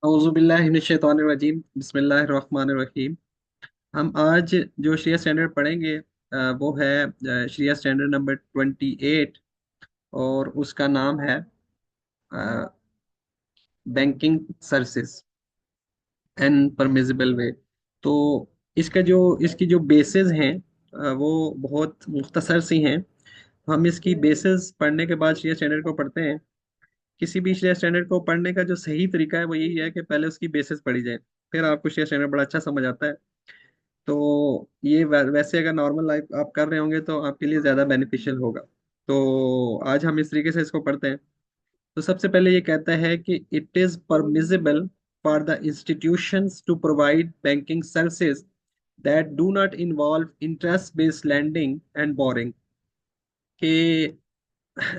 औज़ुबिल्लाहिमिनश्शैतानिर्रजीम बिस्मिल्लाहिर्रहमानिर्रहीम। हम आज जो शरिया स्टैंडर्ड पढ़ेंगे वो है शरिया स्टैंडर्ड नंबर 28। और उसका नाम है बैंकिंग सर्विसेज एंड परमिजिबल वे। तो इसकी जो बेसिस हैं वो बहुत मुख्तसर सी हैं। हम इसकी बेसिस पढ़ने के बाद शरिया स्टैंडर्ड को पढ़ते हैं। किसी भी शरिया स्टैंडर्ड को पढ़ने का जो सही तरीका है वो यही है कि पहले उसकी बेसिस पढ़ी जाए, फिर आपको शरिया स्टैंडर्ड बड़ा अच्छा समझ आता है। तो ये वैसे अगर नॉर्मल लाइफ आप कर रहे होंगे तो आपके लिए ज़्यादा बेनिफिशियल होगा। तो आज हम इस तरीके से इसको पढ़ते हैं। तो सबसे पहले ये कहता है कि it is permissible for the institutions to provide banking services that do not involve interest based lending and borrowing. के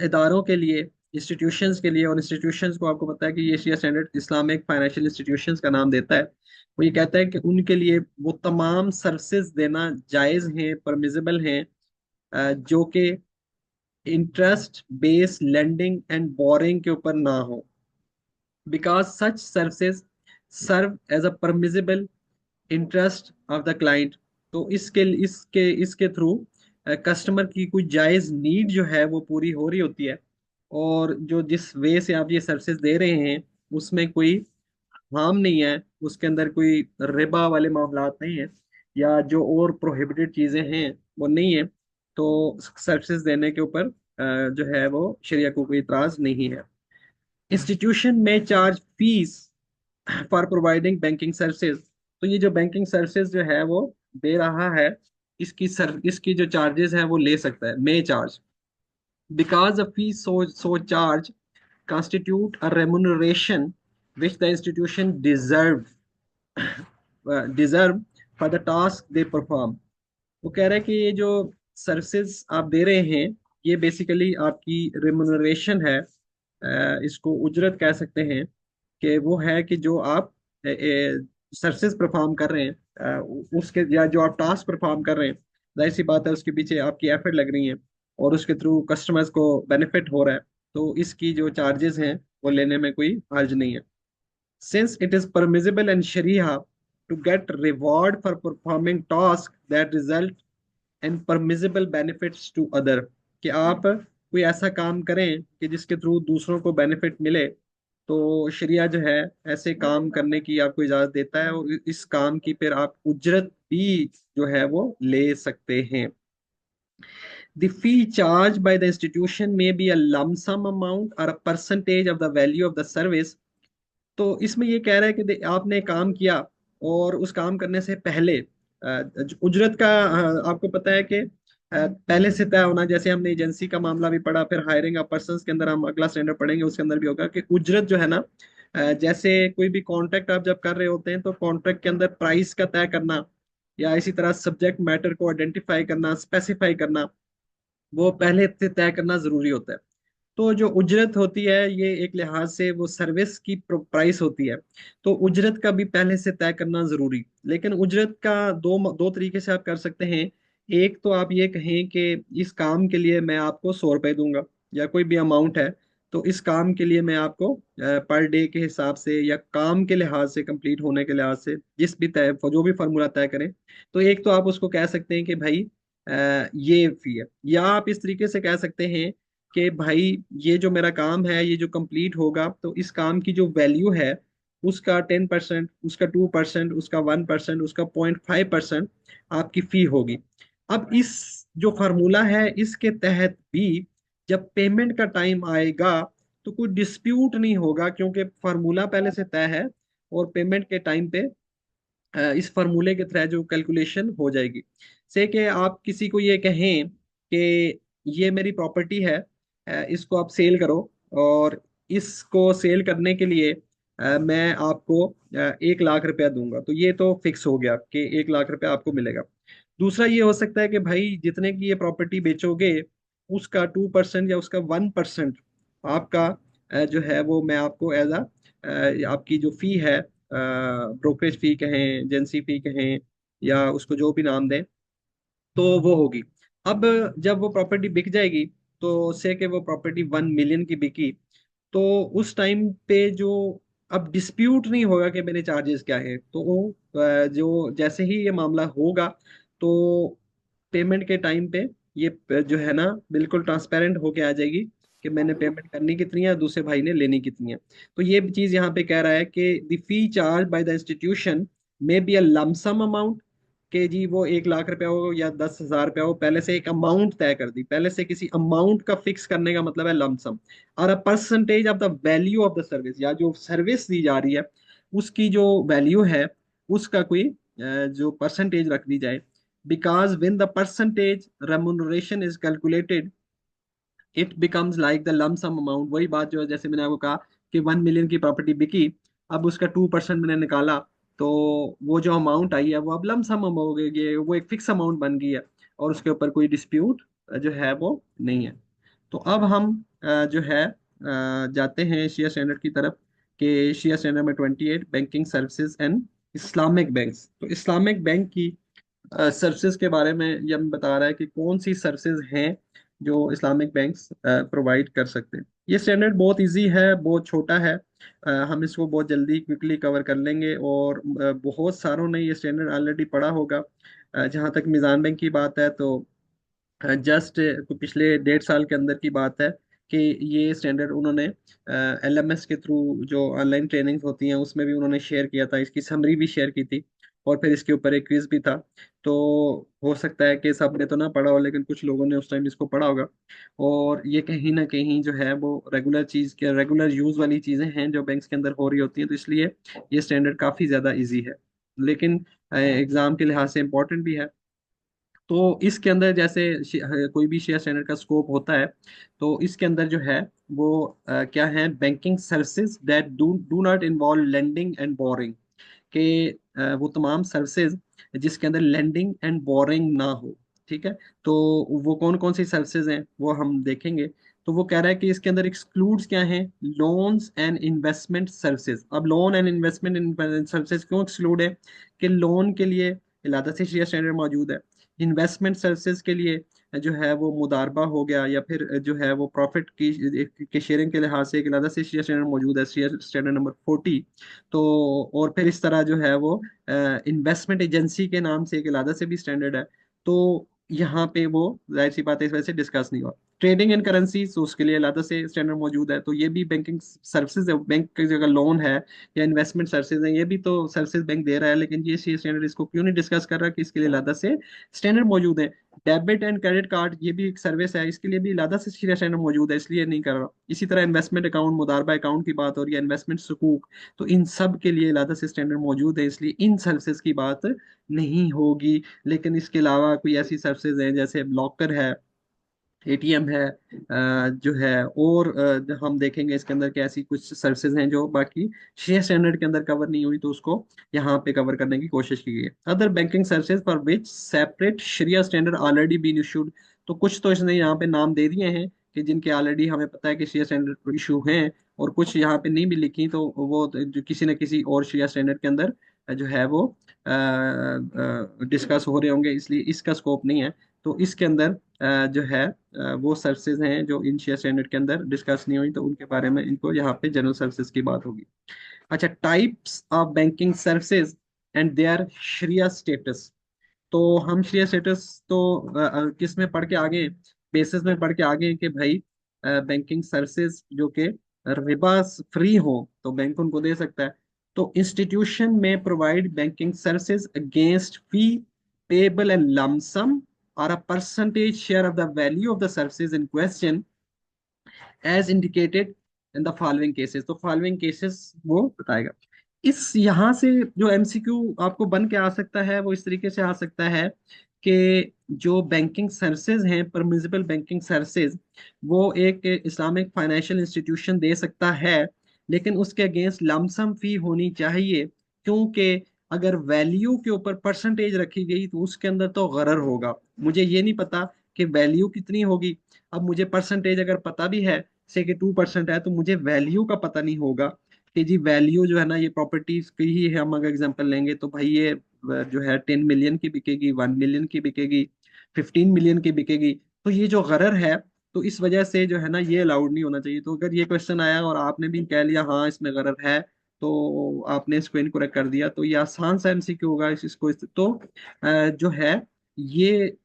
इदारों के लिए, इंस्टीट्यूशंस के लिए, और इंस्टीट्यूशंस को आपको पता है कि ये Asia standard Islamic financial institutions का नाम देता है। वो ये कहता है कि उनके लिए वो तमाम सर्विसेज देना जायज़ हैं, परमिजिबल हैं, जो कि interest based lending and borrowing के ऊपर ना हो, because such services serve as a permissible interest of the client. तो इसके थ्रू कस्टमर की कोई जायज नीड जो है वो पूरी हो रही होती है। और जो जिस वे से आप ये सर्विसेज दे रहे हैं उसमें कोई हार्म नहीं है, उसके अंदर कोई रिबा वाले मामलात नहीं है, या जो और प्रोहिबिटेड चीजें हैं वो नहीं है। तो सर्विसेज देने के ऊपर जो है वो शरिया को कोई इतराज नहीं है। इंस्टीट्यूशन में charge fees for providing banking services. तो ये जो बैंकिंग सर्विसेज जो है वो दे रहा है, इसकी जो चार्जेस है वो ले सकता है, may charge, because a fee so charge constitute a remuneration which the institution deserve for the task they perform। वो कह रहा है कि ये जो सर्विसेज आप दे रहे हैं ये बेसिकली आपकी रेमुनरेशन है। इसको उजरत कह सकते हैं कि वो है कि जो आप सर्विसेज परफॉर्म कर रहे हैं, उसके या जो आप टास्क परफॉर्म कर रहे हैं, जाहिर सी बात है उसके पीछे आपकी एफर्ट लग रही है और उसके थ्रू कस्टमर्स को बेनिफिट हो रहा है। तो इसकी जो चार्जेस हैं वो लेने में कोई हर्ज नहीं है। Since it is permissible in Sharia to get reward for performing tasks that result in permissible benefits to other, कि आप कोई ऐसा काम करें कि जिसके थ्रू दूसरों को बेनिफिट मिले, तो शरिया जो है ऐसे काम करने की आपको इजाजत देता है, और इस काम की फिर आप उजरत भी जो है वो ले सकते हैं। The fee charged by the institution may be a lump sum amount or a percentage of the value of the service। तो इसमें ये कह रहा है कि आपने काम किया और उस काम करने से पहले उजरत का आपको पता है कि पहले से तय होना। जैसे हमने एजेंसी का मामला भी पढ़ा, फिर हायरिंग ऑफ पर्सन के अंदर हम अगला स्टैंडर्ड पढ़ेंगे, उसके अंदर भी होगा कि उजरत जो है ना, जैसे कोई भी कॉन्ट्रैक्ट आप जब कर रहे होते हैं तो कॉन्ट्रैक्ट के अंदर प्राइस का तय करना, या इसी तरह सब्जेक्ट मैटर को आइडेंटिफाई करना, स्पेसिफाई करना, वो पहले से तय करना जरूरी होता है। तो जो उजरत होती है ये एक लिहाज से वो सर्विस की प्राइस होती है। तो उजरत का भी पहले से तय करना जरूरी। लेकिन उजरत का दो दो तरीके से आप कर सकते हैं। एक तो आप ये कहें कि इस काम के लिए मैं आपको 100 रुपए दूंगा, या कोई भी अमाउंट है, तो इस काम के लिए मैं आपको पर डे के हिसाब से या काम के लिहाज से, कंप्लीट होने के लिहाज से, जिस भी तय जो भी फार्मूला तय करें, तो एक तो आप उसको कह सकते हैं कि भाई ये फी है। या आप इस तरीके से कह सकते हैं कि भाई ये जो मेरा काम है ये जो कंप्लीट होगा तो इस काम की जो वैल्यू है उसका 10%, उसका 2%, उसका 1%, उसका 0.5% आपकी फी होगी। अब इस जो फार्मूला है इसके तहत भी जब पेमेंट का टाइम आएगा तो कोई डिस्प्यूट नहीं होगा, क्योंकि फार्मूला पहले से तय है और पेमेंट के टाइम पे इस फार्मूले के तहत जो कैलकुलेशन हो जाएगी। से कि आप किसी को ये कहें कि ये मेरी प्रॉपर्टी है, इसको आप सेल करो, और इसको सेल करने के लिए मैं आपको 1 लाख रुपया दूंगा, तो ये तो फिक्स हो गया कि 1 लाख रुपया आपको मिलेगा। दूसरा ये हो सकता है कि भाई जितने की ये प्रॉपर्टी बेचोगे उसका 2% या उसका 1% आपका जो है वो मैं आपको एज आपकी जो फी है, ब्रोकरेज फी कहें, एजेंसी फी कहें, या उसको जो भी नाम दें, तो वो होगी। अब जब वो प्रॉपर्टी बिक जाएगी, तो से कि वो प्रॉपर्टी 1 मिलियन की बिकी, तो उस टाइम पे जो अब डिस्प्यूट नहीं होगा कि मेरे चार्जेस क्या है, तो वो जो जैसे ही ये मामला होगा तो पेमेंट के टाइम पे ये जो है ना बिल्कुल ट्रांसपेरेंट होके आ जाएगी कि मैंने पेमेंट करनी कितनी है, दूसरे भाई ने लेनी कितनी है। तो ये चीज यहाँ पे कह रहा है कि the fee charge by the institution may be a lump sum amount, कि जी वो 1 लाख रुपया हो या 10,000 रुपया हो, पहले से एक अमाउंट तय कर दी, पहले से किसी अमाउंट का फिक्स करने का मतलब है लमसम। और a percentage of the value of the service, या जो सर्विस दी जा रही है उसकी जो वैल्यू है उसका कोई जो परसेंटेज रख दी जाए। Because when the percentage remuneration is calculated it becomes like the lump sum amount. वही बात जो है, जैसे मैंने आपको कहा कि 1 मिलियन की प्रॉपर्टी बिकी, अब उसका 2% मैंने निकाला, तो वो जो अमाउंट आई है वो अब लम सम हो गई है, वो एक फिक्स अमाउंट बन गई है और उसके ऊपर कोई डिस्प्यूट जो है वो नहीं है। तो अब हम जो है जाते हैं एशिया स्टैंडर्ड की तरफ, कि एशिया स्टैंडर्ड में 28 banking services and Islamic banks. तो इस्लामिक बैंक की सर्विसेज के बारे में ये हमें बता रहा है कि कौन सी सर्विसेज हैं जो इस्लामिक बैंक्स प्रोवाइड कर सकते हैं। ये स्टैंडर्ड बहुत इजी है, बहुत छोटा है, हम इसको बहुत जल्दी क्विकली कवर कर लेंगे, और बहुत सारों ने ये स्टैंडर्ड ऑलरेडी पढ़ा होगा। जहाँ तक मिज़ान बैंक की बात है तो जस्ट पिछले 1.5 साल के अंदर की बात है कि ये स्टैंडर्ड उन्होंने एलएमएस के थ्रू जो ऑनलाइन ट्रेनिंग्स होती हैं उसमें भी उन्होंने शेयर किया था, इसकी समरी भी शेयर की थी, और फिर इसके ऊपर एक क्विज भी था। तो हो सकता है कि सबने तो ना पढ़ा हो, लेकिन कुछ लोगों ने उस टाइम इसको पढ़ा होगा। और ये कहीं ना कहीं जो है वो रेगुलर चीज़ के रेगुलर यूज वाली चीज़ें हैं जो बैंक्स के अंदर हो रही होती हैं, तो इसलिए ये स्टैंडर्ड काफ़ी ज़्यादा इजी है, लेकिन एग्जाम के लिहाज से इम्पोर्टेंट भी है। तो इसके अंदर जैसे कोई भी शेयर स्टैंडर्ड का स्कोप होता है, तो इसके अंदर जो है वो क्या है, banking services that do do not involve lending and borrowing, के वो तमाम सर्विसेज जिसके अंदर लेंडिंग एंड बोरिंग ना हो। ठीक है, तो वो कौन कौन सी सर्विसेज हैं वो हम देखेंगे। तो वो कह रहा है कि इसके अंदर एक्सक्लूड्स क्या हैं, लोन्स एंड इन्वेस्टमेंट सर्विसेज। अब लोन एंड इन्वेस्टमेंट सर्विसेज क्यों एक्सक्लूड है, कि लोन के लिए अलग से शेयर स्टैंडर्ड मौजूद है, इन्वेस्टमेंट सर्विसेज के लिए जो है वो मुदारबा हो गया, या फिर जो है वो प्रॉफिट की शेयरिंग के लिहाज से एक अलग से शेयर स्टैंडर्ड मौजूद है, शेयर स्टैंडर्ड नंबर 40। तो और फिर इस तरह जो है वो इन्वेस्टमेंट एजेंसी के नाम से एक अलग से भी स्टैंडर्ड है। तो यहाँ पे वो जाहिर सी बात है इस वजह से डिस्कस नहीं हुआ। ट्रेडिंग इन करेंसी, तो उसके लिए अलग से स्टैंडर्ड मौजूद है, तो ये भी बैंकिंग सर्विसेज है, बैंक की जगह लोन है या इन्वेस्टमेंट सर्विसेज है, ये भी तो सर्विसेज बैंक दे रहा है, लेकिन ये स्टैंडर्ड इसको क्यों नहीं डिस्कस कर रहा कि इसके लिए अलग से स्टैंडर्ड मौजूद है। डेबिट एंड क्रेडिट कार्ड ये भी एक सर्विस है, इसके लिए भी अलग से स्टैंडर्ड मौजूद है, इसलिए नहीं कर रहा। इसी तरह इन्वेस्टमेंट अकाउंट, मुदारबा अकाउंट की बात हो रही है, इन्वेस्टमेंट सुकूक, तो इन सब के लिए अलग से स्टैंडर्ड मौजूद है, इसलिए इन सर्विसेज की बात नहीं होगी। लेकिन इसके अलावा कोई ऐसी सर्विसेज हैं जैसे लॉकर है, एटीएम है, जो है, और हम देखेंगे इसके अंदर कि ऐसी कुछ सर्विसेज हैं जो बाकी शेयर स्टैंडर्ड के अंदर कवर नहीं हुई, तो उसको यहाँ पे कवर करने की कोशिश की गई है। Other banking services for which separate sharia standard already been issued, तो कुछ तो इसने यहाँ पे नाम दे दिए हैं कि जिनके ऑलरेडी हमें पता है कि शेयर स्टैंडर्ड इशू हैं, और कुछ यहाँ पे नहीं भी लिखी, तो वो जो किसी न किसी और शेयर स्टैंडर्ड के अंदर जो है वो डिस्कस हो रहे होंगे, इसलिए इसका स्कोप नहीं है। तो इसके अंदर जो है वो सर्विसेज हैं जो इन शेयर स्टैंडर्ड के अंदर डिस्कस नहीं हुई, तो उनके बारे में इनको यहाँ पे जनरल सर्विसेज की बात होगी। अच्छा, types of banking services and their sharia status. तो हम शरिया स्टेटस तो किस में पढ़ के आगे, बेसिस में पढ़ के आगे कि भाई बैंकिंग सर्विसेज जो कि रिबा फ्री हो तो बैंक उनको दे सकता है। तो इंस्टीट्यूशन में provide banking services against fee payable and lump sum or a percentage share of the value of the services in question as indicated in the following cases। तो following cases वो बताएगा। इस यहाँ से जो एमसीक्यू आपको बन के आ सकता है वो इस तरीके से आ सकता है कि जो बैंकिंग सर्विसेज हैं, परमिसिबल बैंकिंग सर्विसेज, वो एक इस्लामिक फाइनेंशियल इंस्टीट्यूशन दे सकता है, लेकिन उसके अगेंस्ट लमसम फी होनी चाहिए, क्योंकि अगर वैल्यू के ऊपर परसेंटेज रखी गई तो उसके अंदर तो गरर होगा। मुझे ये नहीं पता कि वैल्यू कितनी होगी, अब मुझे परसेंटेज अगर पता भी है से कि 2% है, तो मुझे वैल्यू का पता नहीं होगा कि जी वैल्यू जो है ना, ये प्रॉपर्टीज की ही है, हम अगर एग्जांपल लेंगे तो भाई ये जो है 10 मिलियन की बिकेगी, 1 मिलियन की बिकेगी, 15 मिलियन की बिकेगी। तो ये जो गरर है, तो इस वजह से जो है ना ये अलाउड नहीं होना चाहिए। तो अगर ये क्वेश्चन आया और आपने भी कह लिया हाँ इसमें गरर है, तो आपने इसको इनकरेक्ट कर दिया, तो ये आसान सा एमसीक्यू होगा। तो जो है ये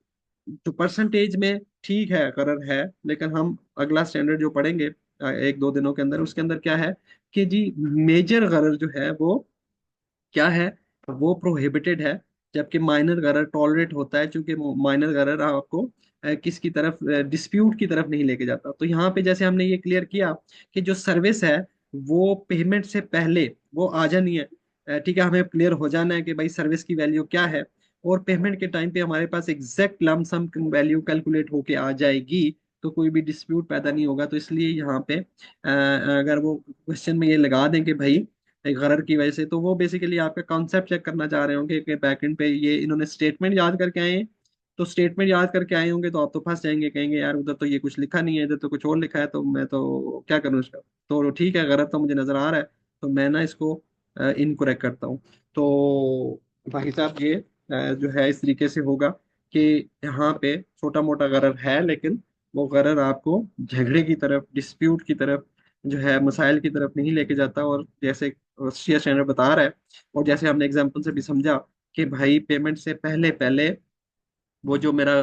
जो परसेंटेज में ठीक है, करर है, लेकिन हम अगला स्टैंडर्ड जो पढ़ेंगे एक दो दिनों के अंदर, उसके अंदर क्या है कि जी मेजर गरर जो है वो क्या है, वो प्रोहिबिटेड है, जबकि माइनर गरर टॉलरेट होता है, क्योंकि माइनर गरर आपको किसकी तरफ, डिस्प्यूट की तरफ नहीं लेके जाता। तो यहाँ पे जैसे हमने ये क्लियर किया कि जो सर्विस है वो पेमेंट से पहले वो आ जानी है। ठीक है, हमें क्लियर हो जाना है कि भाई सर्विस की वैल्यू क्या है, और पेमेंट के टाइम पे हमारे पास एग्जैक्ट लमसम वैल्यू कैलकुलेट होके आ जाएगी, तो कोई भी डिस्प्यूट पैदा नहीं होगा। तो इसलिए यहाँ पे अगर वो क्वेश्चन में ये लगा दें कि भाई एक गरर की वजह से, तो वो बेसिकली आपका कॉन्सेप्ट चेक करना चाह रहे होंगे कि बैकएंड पे ये इन्होंने स्टेटमेंट याद करके आए हैं। तो स्टेटमेंट याद करके आए होंगे तो आप तो फंस जाएंगे, कहेंगे यार उधर तो ये कुछ लिखा नहीं है, इधर तो कुछ और लिखा है, तो मैं तो क्या करूँ इसका। तो ठीक है, गलत तो मुझे नजर आ रहा है, तो मैं ना इसको इनकरेक्ट करता हूँ। तो भाई साहब ये जो है इस तरीके से होगा कि यहाँ पे छोटा मोटा गरर है, लेकिन वो गरर आपको झगड़े की तरफ, डिस्प्यूट की तरफ, जो है मसाइल की तरफ नहीं लेके जाता। और जैसे शेयर स्टैंडर्ड बता रहा है, और जैसे हमने एग्जांपल से भी समझा कि भाई पेमेंट से पहले पहले वो जो मेरा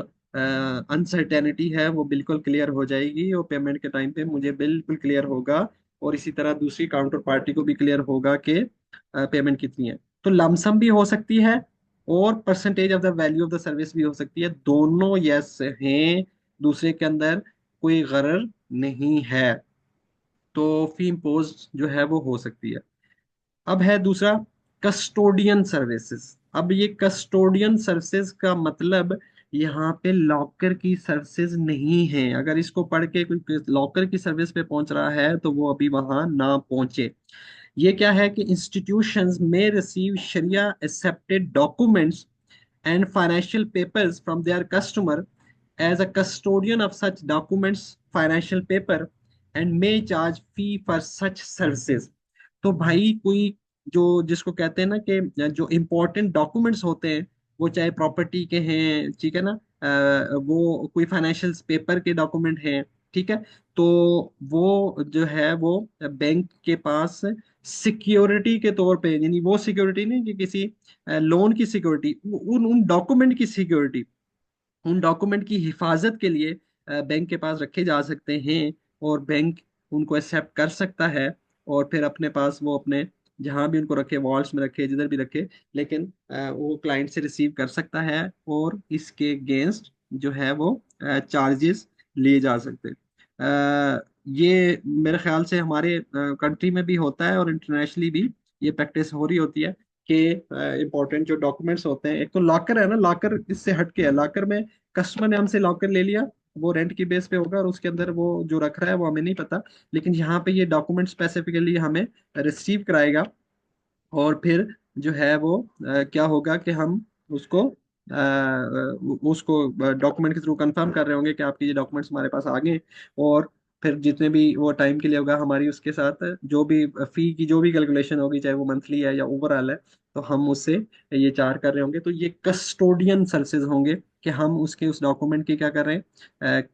अनसर्टेनिटी है वो बिल्कुल क्लियर हो जाएगी, और पेमेंट के टाइम पे मुझे बिल्कुल क्लियर होगा, और इसी तरह दूसरी काउंटर पार्टी को भी क्लियर होगा कि पेमेंट कितनी है। तो लमसम भी हो सकती है, और percentage of the value of the service भी हो सकती है, दोनों यस हैं, दूसरे के अंदर कोई गरर नहीं है। तो फी इम्पोज जो है वो हो सकती है। अब है दूसरा, कस्टोडियन सर्विसेज। अब ये कस्टोडियन सर्विसेज का मतलब यहाँ पे लॉकर की सर्विसेज नहीं है। अगर इसको पढ़ के कोई लॉकर की सर्विस पे पहुंच रहा है तो वो अभी वहां ना पहुंचे। ये क्या है कि institutions may receive sharia accepted documents and financial papers from their customer as a custodian of such documents financial paper and may charge fee for such services। तो भाई कोई जो जिसको कहते हैं ना कि जो इम्पोर्टेंट डॉक्यूमेंट्स होते हैं, वो चाहे प्रॉपर्टी के हैं, ठीक है ना, वो कोई फाइनेंशियल पेपर के डॉक्यूमेंट हैं, ठीक है, तो वो जो है वो बैंक के पास सिक्योरिटी के तौर पे, यानी वो सिक्योरिटी नहीं कि किसी लोन की सिक्योरिटी, उन उन डॉक्यूमेंट की सिक्योरिटी, उन डॉक्यूमेंट की हिफाजत के लिए बैंक के पास रखे जा सकते हैं, और बैंक उनको एक्सेप्ट कर सकता है, और फिर अपने पास वो अपने जहां भी उनको रखे, वॉल्ट्स में रखे, जिधर भी रखे, लेकिन वो क्लाइंट से रिसीव कर सकता है, और इसके अगेंस्ट जो है वो चार्जेस लिए जा सकते हैं। ये मेरे ख्याल से हमारे कंट्री में भी होता है, और इंटरनेशनली भी ये प्रैक्टिस हो रही होती है कि इंपॉर्टेंट जो डॉक्यूमेंट्स होते हैं, एक तो लॉकर है ना, लॉकर इससे हटके है। लॉकर में कस्टमर ने हमसे लॉकर ले लिया, वो रेंट की बेस पे होगा, और उसके अंदर वो जो रख रहा है वो हमें नहीं पता, लेकिन यहाँ पे ये डॉक्यूमेंट स्पेसिफिकली हमें रिसीव कराएगा, और फिर जो है वो क्या होगा कि हम उसको उसको डॉक्यूमेंट के थ्रू कंफर्म कर रहे होंगे कि आपके ये डॉक्यूमेंट्स हमारे पास आ गए, और फिर जितने भी वो टाइम के लिए होगा, हमारी उसके साथ जो भी फी की जो भी कैलकुलेशन होगी, चाहे वो मंथली है या ओवरऑल है, तो हम उससे ये चार्ज कर रहे होंगे। तो ये कस्टोडियन सर्विसेज होंगे कि हम उसके उस डॉक्यूमेंट की क्या कर रहे हैं,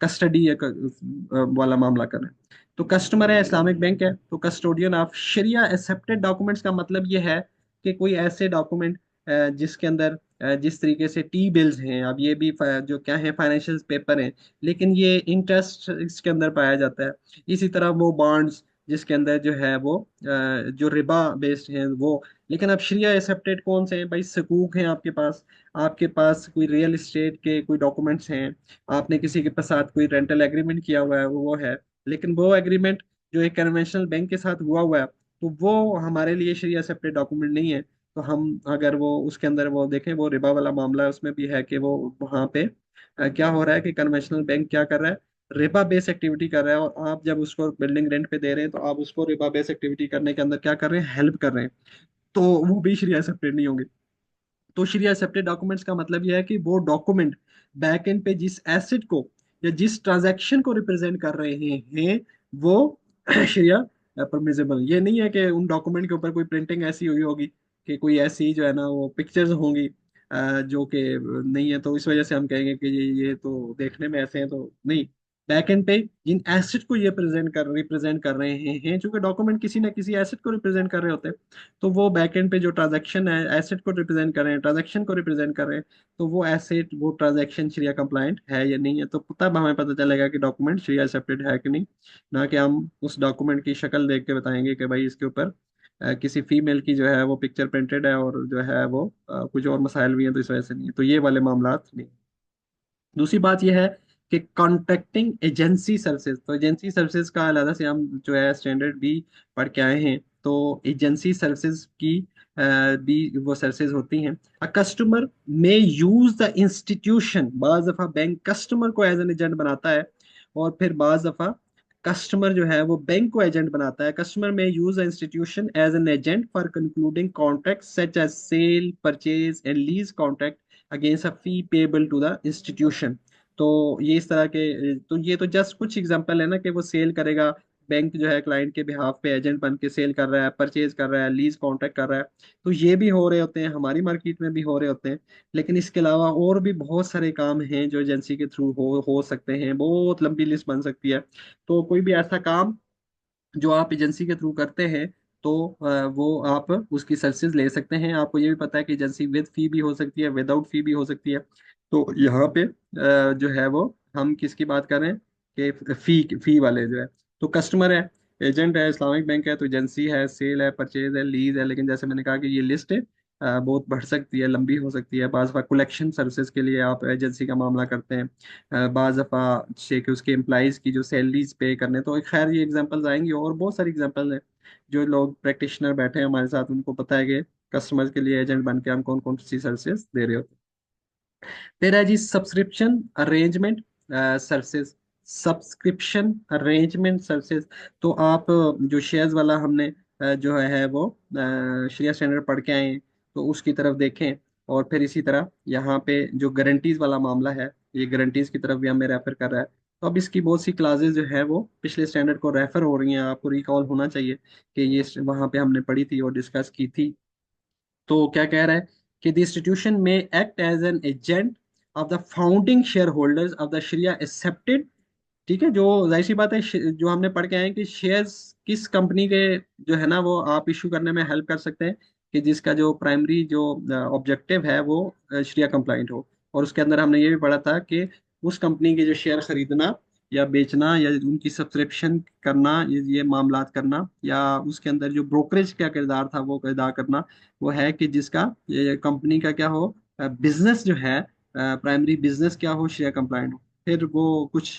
कस्टडी वाला मामला कर रहे हैं। तो कस्टमर है, इस्लामिक बैंक है, तो custodian of sharia accepted documents का मतलब ये है कि कोई ऐसे डॉक्यूमेंट जिसके अंदर जिस तरीके से टी बिल्स हैं, अब ये भी जो क्या है, फाइनेंशियल पेपर हैं, लेकिन ये इंटरेस्ट इसके अंदर पाया जाता है। इसी तरह वो बॉन्ड्स जिसके अंदर जो है वो जो रिबा बेस्ड हैं वो। लेकिन अब शरिया एक्सेप्टेड कौन से हैं भाई, सकूक हैं आपके पास, आपके पास कोई रियल एस्टेट के कोई डॉक्यूमेंट्स हैं, आपने किसी के साथ कोई रेंटल एग्रीमेंट किया हुआ है, वो है, लेकिन वो एग्रीमेंट जो एक कन्वेंशनल बैंक के साथ हुआ हुआ है, तो वो हमारे लिए शरिया एक्सेप्टेड डॉक्यूमेंट नहीं है। तो हम अगर वो उसके अंदर वो देखें, वो रिबा वाला मामला है, उसमें भी है कि वो वहाँ पे क्या हो रहा है कि कन्वेंशनल बैंक क्या कर रहा है, रिबा बेस एक्टिविटी कर रहा है, और आप जब उसको बिल्डिंग रेंट पे दे रहे हैं तो आप उसको रिबा बेस एक्टिविटी करने के अंदर क्या कर रहे हैं, हेल्प कर रहे हैं, तो वो भी शरिया एक्सेप्टेड नहीं होंगे। तो शरिया एक्सेप्टेड डॉक्यूमेंट्स का मतलब यह है कि वो डॉक्यूमेंट बैक एंड पे जिस एसेट को या जिस ट्रांजैक्शन को रिप्रेजेंट कर रहे हैं वो शरिया परमिजेबल। ये नहीं है कि उन डॉक्यूमेंट के ऊपर कोई प्रिंटिंग ऐसी हुई होगी कि कोई ऐसी जो है ना वो पिक्चर्स होंगी जो कि नहीं है, तो इस वजह से हम कहेंगे कि ये तो देखने में ऐसे हैं, तो नहीं। बैक एंड पे जिन एसेट को ये रिप्रेजेंट कर रहे हैं, चूंकि डॉक्यूमेंट किसी ना किसी एसेट को रिप्रेजेंट कर रहे होते हैं, तो वो बैक एंड पे जो ट्रांजैक्शन है एसेट को रिप्रेजेंट कर रहे हैं, ट्रांजैक्शन को रिप्रेजेंट कर रहे हैं, तो वो एसेट वो ट्रांजैक्शन शरिया कंप्लायंट है या नहीं है, तो तब हमें पता चलेगा कि डॉक्यूमेंट शरिया एक्सेप्टेड है कि नहीं। ना कि हम उस डॉक्यूमेंट की शक्ल देख के बताएंगे कि भाई इसके ऊपर किसी फीमेल की जो है वो पिक्चर प्रिंटेड है और जो है वो कुछ और मसाइल भी हैं तो इस वजह से नहीं है, तो ये वाले मामला नहीं। दूसरी बात यह है कि कॉन्ट्रैक्टिंग एजेंसी सर्विसेज, तो एजेंसी सर्विसेज का अलग से हम जो है स्टैंडर्ड भी पढ़ के आए हैं। तो एजेंसी सर्विसेज की भी वो सर्विसेज होती हैं। A customer may use the institution, बाज दफा बैंक कस्टमर को एज एन एजेंट बनाता है, और फिर बाज दफा कस्टमर जो है वो बैंक को एजेंट बनाता है। Customer may use the institution as an agent for concluding contract such as sale purchase and lease contract against a fee payable to the institution. तो ये इस तरह के, तो ये तो जस्ट कुछ एग्जांपल है ना कि वो सेल करेगा, बैंक जो है क्लाइंट के बिहाफ पे एजेंट बन के सेल कर रहा है, परचेज कर रहा है, लीज कॉन्ट्रैक्ट कर रहा है। तो ये भी हो रहे होते हैं, हमारी मार्केट में भी हो रहे होते हैं। लेकिन इसके अलावा और भी बहुत सारे काम हैं जो एजेंसी के थ्रू हो सकते हैं, बहुत लंबी लिस्ट बन सकती है। तो कोई भी ऐसा काम जो आप एजेंसी के थ्रू करते हैं, तो वो आप उसकी सर्विसेज ले सकते हैं। आपको ये भी पता है कि एजेंसी विद फी भी हो सकती है, विदाउट फी भी हो सकती है। तो यहाँ पे जो है वो हम किसकी बात कर रहे हैं कि फी वाले जो है, तो कस्टमर है, एजेंट है, इस्लामिक बैंक है, तो एजेंसी है, सेल है, परचेज है, लीज है। लेकिन जैसे मैंने कहा कि ये लिस्ट है बहुत बढ़ सकती है, लंबी हो सकती है। बाज़ दफ़ा कलेक्शन सर्विसेज के लिए आप एजेंसी का मामला करते हैं, बाज़ दफ़ा से कि उसके एम्प्लॉइज़ की जो सैलरीज पे करने, तो खैर ये एग्जांपल्स आएंगी और बहुत सारी एग्जांपल हैं। जो लोग प्रैक्टिशनर बैठे हैं हमारे साथ उनको पता है कि कस्टमर्स के लिए एजेंट बन के हम कौन कौन सी सर्विसेज दे रहे होते हैं। फिर है जी subscription arrangement services. Subscription arrangement services, तो आप जो शेयर्स वाला हमने जो है वो शेयर स्टैंडर्ड पढ़ के आए हैं, तो उसकी तरफ देखें। और फिर इसी तरह यहाँ पे जो गारंटीज वाला मामला है, ये गारंटीज की तरफ भी हमें रेफर कर रहा है। तो अब इसकी बहुत सी क्लासेस जो है वो पिछले स्टैंडर्ड को रेफर हो रही हैं, आपको रिकॉल होना चाहिए कि ये वहाँ पे हमने पढ़ी थी और डिस्कस की थी। तो क्या कह रहा है कि the institution may act as an agent of the founding shareholders of the sharia accepted. ठीक है, जो जाहिर सी बात है जो हमने पढ़ के आए हैं कि शेयर्स किस कंपनी के जो है ना वो आप इशू करने में हेल्प कर सकते हैं, कि जिसका जो प्राइमरी जो ऑब्जेक्टिव है वो शरिया कंप्लाइंट हो। और उसके अंदर हमने ये भी पढ़ा था कि उस कंपनी के जो शेयर खरीदना या बेचना या उनकी सब्सक्रिप्शन करना, ये मामलात करना, या उसके अंदर जो ब्रोकरेज का किरदार था वो अदा करना, वो है कि जिसका ये कंपनी का क्या हो, बिजनेस जो है, प्राइमरी बिजनेस क्या हो, शेयर कंप्लाइंट हो। फिर वो कुछ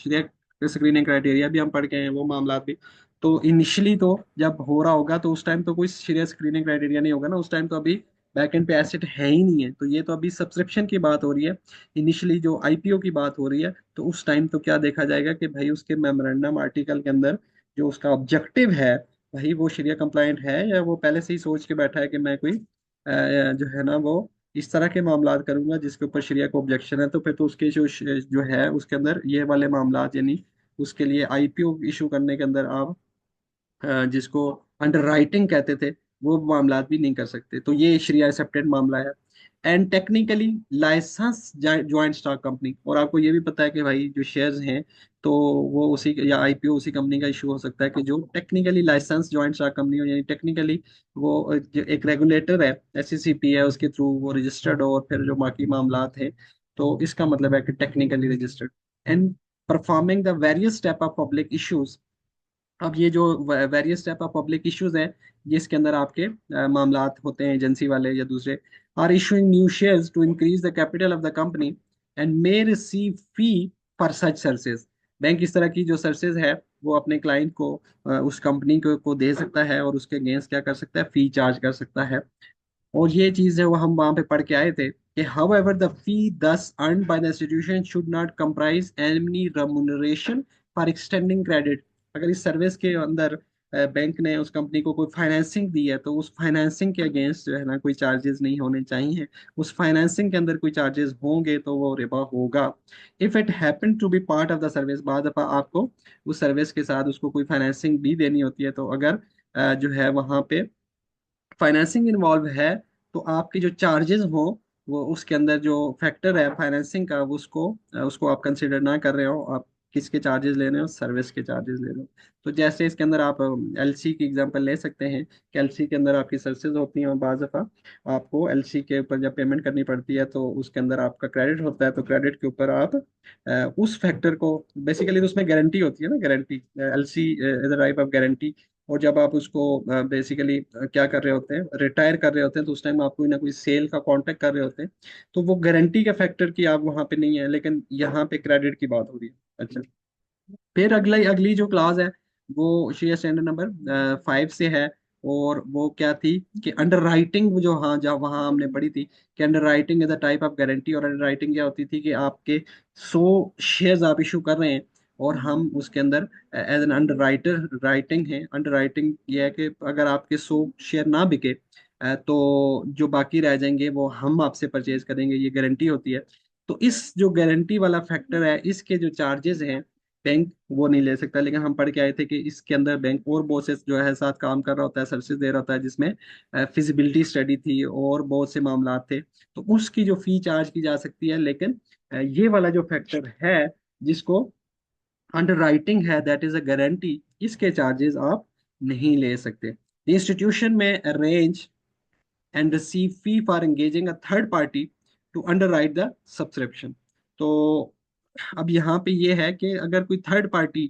स्क्रीनिंग क्राइटेरिया भी हम पढ़ के आए हैं, वो मामला भी। तो इनिशियली तो जब हो रहा होगा तो उस टाइम तो कोई सीरियस स्क्रीनिंग क्राइटेरिया नहीं होगा ना, उस टाइम तो अभी बैकएंड पे एसेट है ही नहीं है। तो ये तो अभी सब्सक्रिप्शन की बात हो रही है, इनिशियली जो आईपीओ की बात हो रही है। तो उस टाइम तो क्या देखा जाएगा कि भाई उसके मेमोरेंडम आर्टिकल के अंदर जो उसका ऑब्जेक्टिव है, भाई वो शरिया कंप्लायंट है या वो पहले से ही सोच के बैठा है कि मैं कोई जो है ना वो इस तरह के मामला करूंगा जिसके ऊपर शरिया को ऑब्जेक्शन है। तो फिर तो उसके जो है उसके अंदर ये वाले मामला, यानी उसके लिए आईपीओ इशू करने के अंदर आप जिसको अंडर राइटिंग कहते थे, वो मामला भी नहीं कर सकते। तो ये शरिया एक्सेप्टेड मामला है। And technically licence joint stock company, और आपको ये भी पता है कि भाई जो शेयर्स हैं, तो वो उसी या आईपीओ उसी कंपनी का इशू हो सकता है कि जो technically licence joint stock company हो, यानी टेक्निकली वो जो एक रेगुलेटर है, एससीसीपी है, उसके थ्रू वो रजिस्टर्ड हो, और फिर जो बाकी मामला हैं, तो इसका मतलब है कि technically registered and performing the various type of public issues. अब ये जो various type of public issues हैं, जिसके अंदर आपके मामलात होते हैं एजेंसी वाले या दूसरे, are issuing new shares to increase the capital of the company and may receive fee for such services. Bank इस तरह की जो सर्विसेज है वो अपने क्लाइंट को उस कंपनी को दे सकता है, और उसके अगेंस्ट क्या कर सकता है, फी चार्ज कर सकता है। और ये चीज है वो हम वहां पे पढ़ के आए थे कि however the fee thus earned by the institution should not comprise any remuneration for extending credit। अगर इस सर्विस के अंदर बैंक ने उस कंपनी को कोई फाइनेंसिंग दी है, तो उस फाइनेंसिंग के अगेंस्ट जो है ना कोई चार्जेस नहीं होने चाहिए। उस फाइनेंसिंग के अंदर कोई चार्जेस होंगे तो वो रिबा होगा। If it happen to be part of the service, बाद दफा आपको उस सर्विस के साथ उसको कोई फाइनेंसिंग भी देनी होती है, तो अगर जो है वहां पे फाइनेंसिंग इन्वॉल्व है, तो आपके जो चार्जेस हो वो उसके अंदर जो फैक्टर है फाइनेंसिंग का, वो उसको उसको आप कंसिडर ना कर रहे हो, आप किसके चार्जेस ले रहे हो, सर्विस के चार्जेस ले रहे हो। तो जैसे इसके अंदर आप एलसी की एग्जांपल ले सकते हैं कि एलसी के अंदर आपकी सर्विसेज होती हैं, और बाज़ दफ़ा आपको एलसी के ऊपर जब पेमेंट करनी पड़ती है तो उसके अंदर आपका क्रेडिट होता है, तो क्रेडिट के ऊपर आप उस फैक्टर को, बेसिकली तो उसमें गारंटी होती है ना, guarantee, LC is a type of guarantee. और जब आप उसको बेसिकली क्या कर रहे होते हैं, रिटायर कर रहे होते हैं, तो उस टाइम आप कोई ना कोई सेल का कॉन्टेक्ट कर रहे होते हैं, तो वो गारंटी के फैक्टर की आप वहां पे नहीं है, लेकिन यहाँ पे क्रेडिट की बात हो रही है। अच्छा, फिर अगली अगली जो क्लास है वो शेयर स्टैंडर्ड नंबर 5 से है। और वो क्या थी कि अंडर राइटिंग, जो, हाँ, जब वहाँ हमने पढ़ी थी कि under writing is a type of guarantee. और अंडर राइटिंग क्या होती थी कि आपके 100 शेयर्स आप इशू कर रहे हैं, और हम उसके अंदर as an underwriter writing है। अंडर राइटिंग ये है कि अगर आपके 100 शेयर ना बिके तो जो बाकी रह जाएंगे वो हम आपसे परचेज करेंगे, ये गारंटी होती है। तो इस जो गारंटी वाला फैक्टर है, इसके जो चार्जेस हैं, बैंक वो नहीं ले सकता। लेकिन हम पढ़ के आए थे कि इसके अंदर बैंक और बहुत से जो है साथ काम कर रहा होता है, सर्विसेज दे रहा होता है, जिसमें फिजिबिलिटी स्टडी थी और बहुत से मामला थे, तो उसकी जो फी चार्ज की जा सकती है। लेकिन ये वाला जो फैक्टर है जिसको अंडर राइटिंग है, दैट इज अ गारंटी, इसके चार्जेस आप नहीं ले सकते। Institution may arrange and receive fee for engaging a third party to underwrite the subscription। तो अब यहाँ पे ये है कि अगर कोई थर्ड पार्टी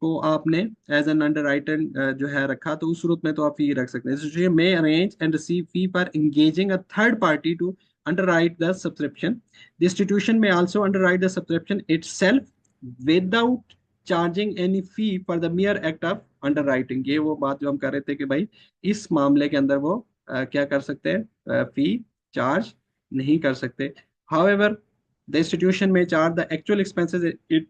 को आपने एज एन अंडर राइटर जो है रखा, तो उस सूरत में तो आप फी रख सकते हैं। Institution may arrange and receive fee for engaging a third party to underwrite the subscription। The institution may also underwrite the subscription itself without charging any fee for the mere act of underwriting। ये वो बात जो हम कर रहे थे कि भाई इस मामले के अंदर वो क्या कर सकते हैं, फी चार्ज नहीं कर सकते। However, the institution may charge the actual expenses it